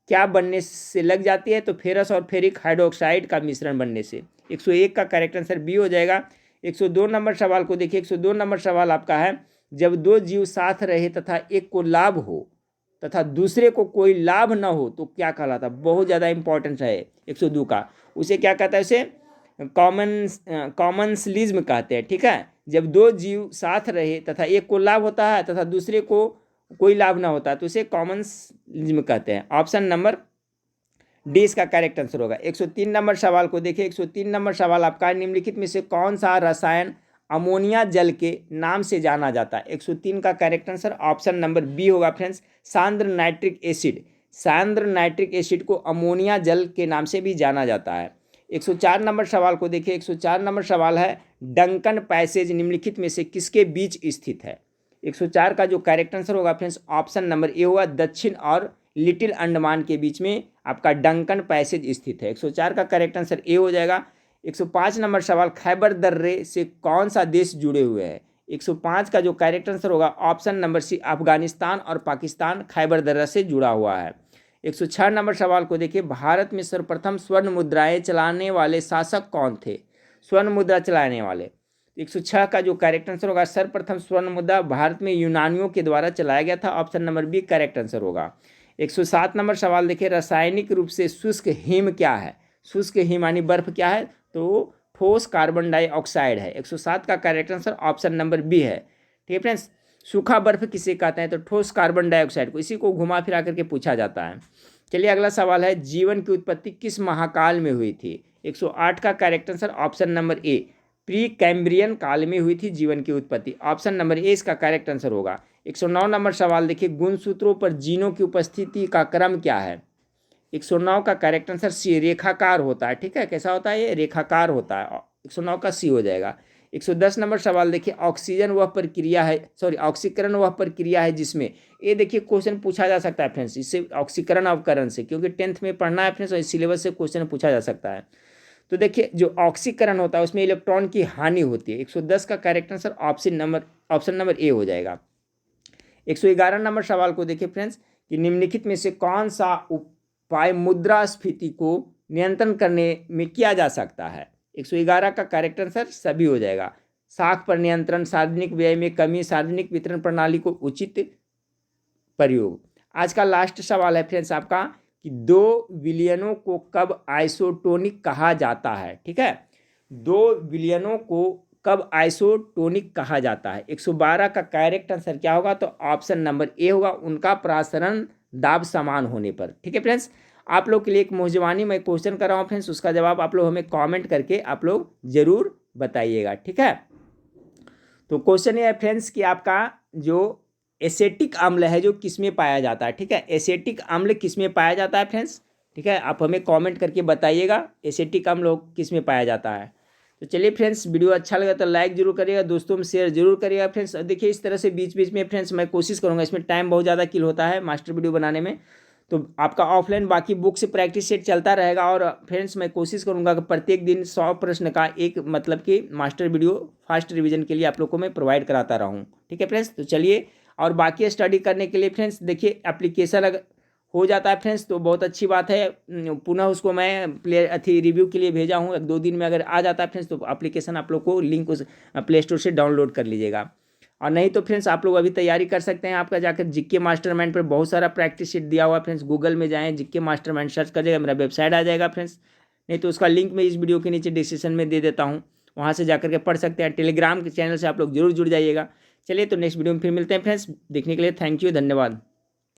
क्या बनने से लग जाती है? तो फेरस और फेरिक हाइड्रोक्साइड का मिश्रण बनने से। 101 का करेक्ट आंसर बी हो जाएगा। 102 नंबर सवाल को देखिए। 102 नंबर सवाल आपका है, जब दो जीव साथ रहे तथा एक को लाभ हो तथा दूसरे को कोई लाभ न हो तो क्या कहलाता? बहुत ज़्यादा इंपॉर्टेंट है 102 का। उसे क्या कहता है? उसे कॉमन्सलिज्म कहते हैं। ठीक है, जब दो जीव साथ रहे तथा एक को लाभ होता है तथा दूसरे को कोई लाभ ना होता तो उसे कॉमन्सलिज्म कहते हैं। ऑप्शन नंबर डी इसका करेक्ट आंसर होगा। 103 नंबर सवाल को देखिए। 103 नंबर सवाल आपका, निम्नलिखित में से कौन सा रसायन अमोनिया जल के नाम से जाना जाता है? 103 का correct answer option number B होगा फ्रेंड्स, सांद्र नाइट्रिक एसिड। सांद्र नाइट्रिक एसिड को अमोनिया जल के नाम से भी जाना जाता है। 104 नंबर सवाल को देखिए। 104 नंबर सवाल है, डंकन पैसेज निम्नलिखित में से किसके बीच स्थित है? 104 का जो करेक्ट आंसर होगा फ्रेंड्स ऑप्शन नंबर ए होगा, दक्षिण और लिटिल अंडमान के बीच में आपका डंकन पैसेज स्थित है। 104 का करेक्ट आंसर ए हो जाएगा। 105 नंबर सवाल, खैबर दर्रे से कौन सा देश जुड़े हुए हैं? 105 का जो करेक्ट आंसर होगा ऑप्शन नंबर सी, अफगानिस्तान और पाकिस्तान खैबर दर्रा से जुड़ा हुआ है। 106 नंबर सवाल को देखिए। भारत में सर्वप्रथम स्वर्ण मुद्राएं चलाने वाले शासक कौन थे? स्वर्ण मुद्रा चलाने वाले। 106 का जो करेक्ट आंसर होगा, सर्वप्रथम स्वर्ण मुद्रा भारत में यूनानियों के द्वारा चलाया गया था। Option number B correct answer होगा। 107 नंबर सवाल देखिए। रासायनिक रूप से शुष्क हिम क्या है? शुष्क हिम यानी बर्फ क्या है? तो ठोस कार्बन डाइऑक्साइड है। 107 का correct answer option number B है। ठीक है फ्रेंड्स, सूखा बर्फ किसे कहते हैं? तो ठोस कार्बन डाइऑक्साइड को। इसी को घुमा फिरा करके पूछा जाता है। चलिए अगला सवाल है, जीवन की उत्पत्ति किस महाकाल में हुई थी? 108 का करेक्ट आंसर ऑप्शन नंबर ए, प्री कैम्ब्रियन काल में हुई थी जीवन की उत्पत्ति। ऑप्शन नंबर ए इसका करेक्ट आंसर होगा। 109 नंबर सवाल देखिए। गुणसूत्रों पर जीनों की उपस्थिति का क्रम क्या है? 109 का करेक्ट आंसर सी, रेखाकार होता है। ठीक है, कैसा होता है? ये रेखाकार होता है। 109 का सी हो जाएगा। 110 नंबर सवाल देखिए। ऑक्सीजन वह प्रक्रिया है, सॉरी ऑक्सीकरण वह प्रक्रिया है जिसमें, ये देखिए क्वेश्चन पूछा जा सकता है फ्रेंड्स इससे, ऑक्सीकरण अवकरण से, क्योंकि 10th में पढ़ना है फ्रेंड्स और इस सिलेबस से क्वेश्चन पूछा जा सकता है। तो देखिए जो ऑक्सीकरण होता है उसमें इलेक्ट्रॉन की हानि होती है। 110 का करेक्ट आंसर ऑप्शन नंबर ए हो जाएगा। 111 नंबर सवाल को देखिए फ्रेंड्स, कि निम्नलिखित में से कौन सा उपाय मुद्रास्फीति को नियंत्रण करने में किया जा सकता है? 111 का करेक्ट आंसर सभी हो जाएगा। साख पर नियंत्रण, सार्वजनिक व्यय में कमी, सार्वजनिक वितरण प्रणाली को उचित प्रयोग। आज का लास्ट सवाल है फ्रेंड्स आपका, कि दो विलयनों को कब आइसोटोनिक कहा जाता है? ठीक है, दो विलयनों को कब आइसोटोनिक कहा जाता है? 112 का करेक्ट आंसर क्या होगा? तो ऑप्शन नंबर ए होगा, उनका प्रसारण दाब समान होने पर। ठीक है फ्रेंड्स, आप लोग के लिए एक मौजवानी मैं क्वेश्चन कर रहा हूँ फ्रेंड्स, उसका जवाब आप लोग हमें कमेंट करके आप लोग जरूर बताइएगा। ठीक है, तो क्वेश्चन ये है फ्रेंड्स कि आपका जो एसेटिक अम्ल है जो किसमें पाया जाता है? ठीक है, एसेटिक अम्ल किसमें पाया जाता है फ्रेंड्स? ठीक है, आप हमें कमेंट करके बताइएगा एसेटिक अम्ल किसमें पाया जाता है। तो चलिए फ्रेंड्स, वीडियो अच्छा लगा तो लाइक जरूर करिएगा, दोस्तों में शेयर जरूर करिएगा फ्रेंड्स। देखिए इस तरह से बीच बीच में फ्रेंड्स मैं कोशिश करूँगा, इसमें टाइम बहुत ज़्यादा किल होता है मास्टर वीडियो बनाने में, तो आपका ऑफलाइन बाकी बुक से प्रैक्टिस सेट चलता रहेगा। और फ्रेंड्स मैं कोशिश करूंगा कि प्रत्येक दिन 100 प्रश्न का एक मतलब कि मास्टर वीडियो फास्ट रिवीजन के लिए आप लोग को मैं प्रोवाइड कराता रहूं। ठीक है फ्रेंड्स, तो चलिए, और बाकी स्टडी करने के लिए फ्रेंड्स देखिए एप्लीकेशन अगर हो जाता है फ्रेंड्स तो बहुत अच्छी बात है। पुनः उसको मैं रिव्यू के लिए भेजा हूँ, 1-2 दिन में अगर आ जाता है फ्रेंड्स तो एप्लीकेशन आप लोग को लिंक उस प्ले स्टोर से डाउनलोड कर लीजिएगा। और नहीं तो फ्रेंड्स आप लोग अभी तैयारी कर सकते हैं, आपका जाकर जीके मास्टरमाइंड पर बहुत सारा प्रैक्टिस शीट दिया हुआ है फ्रेंड्स। गूगल में जाएं, जीके मास्टरमाइंड सर्च करिएगा, मेरा वेबसाइट आ जाएगा फ्रेंड्स। नहीं तो उसका लिंक मैं इस वीडियो के नीचे डिस्क्रिप्शन में दे देता हूँ, वहाँ से जाकर के पढ़ सकते हैं। टेलीग्राम के चैनल से आप लोग जरूर जुड़ जाइएगा। चलिए तो नेक्स्ट वीडियो में फिर मिलते हैं फ्रेंड्स, देखने के लिए थैंक यू, धन्यवाद।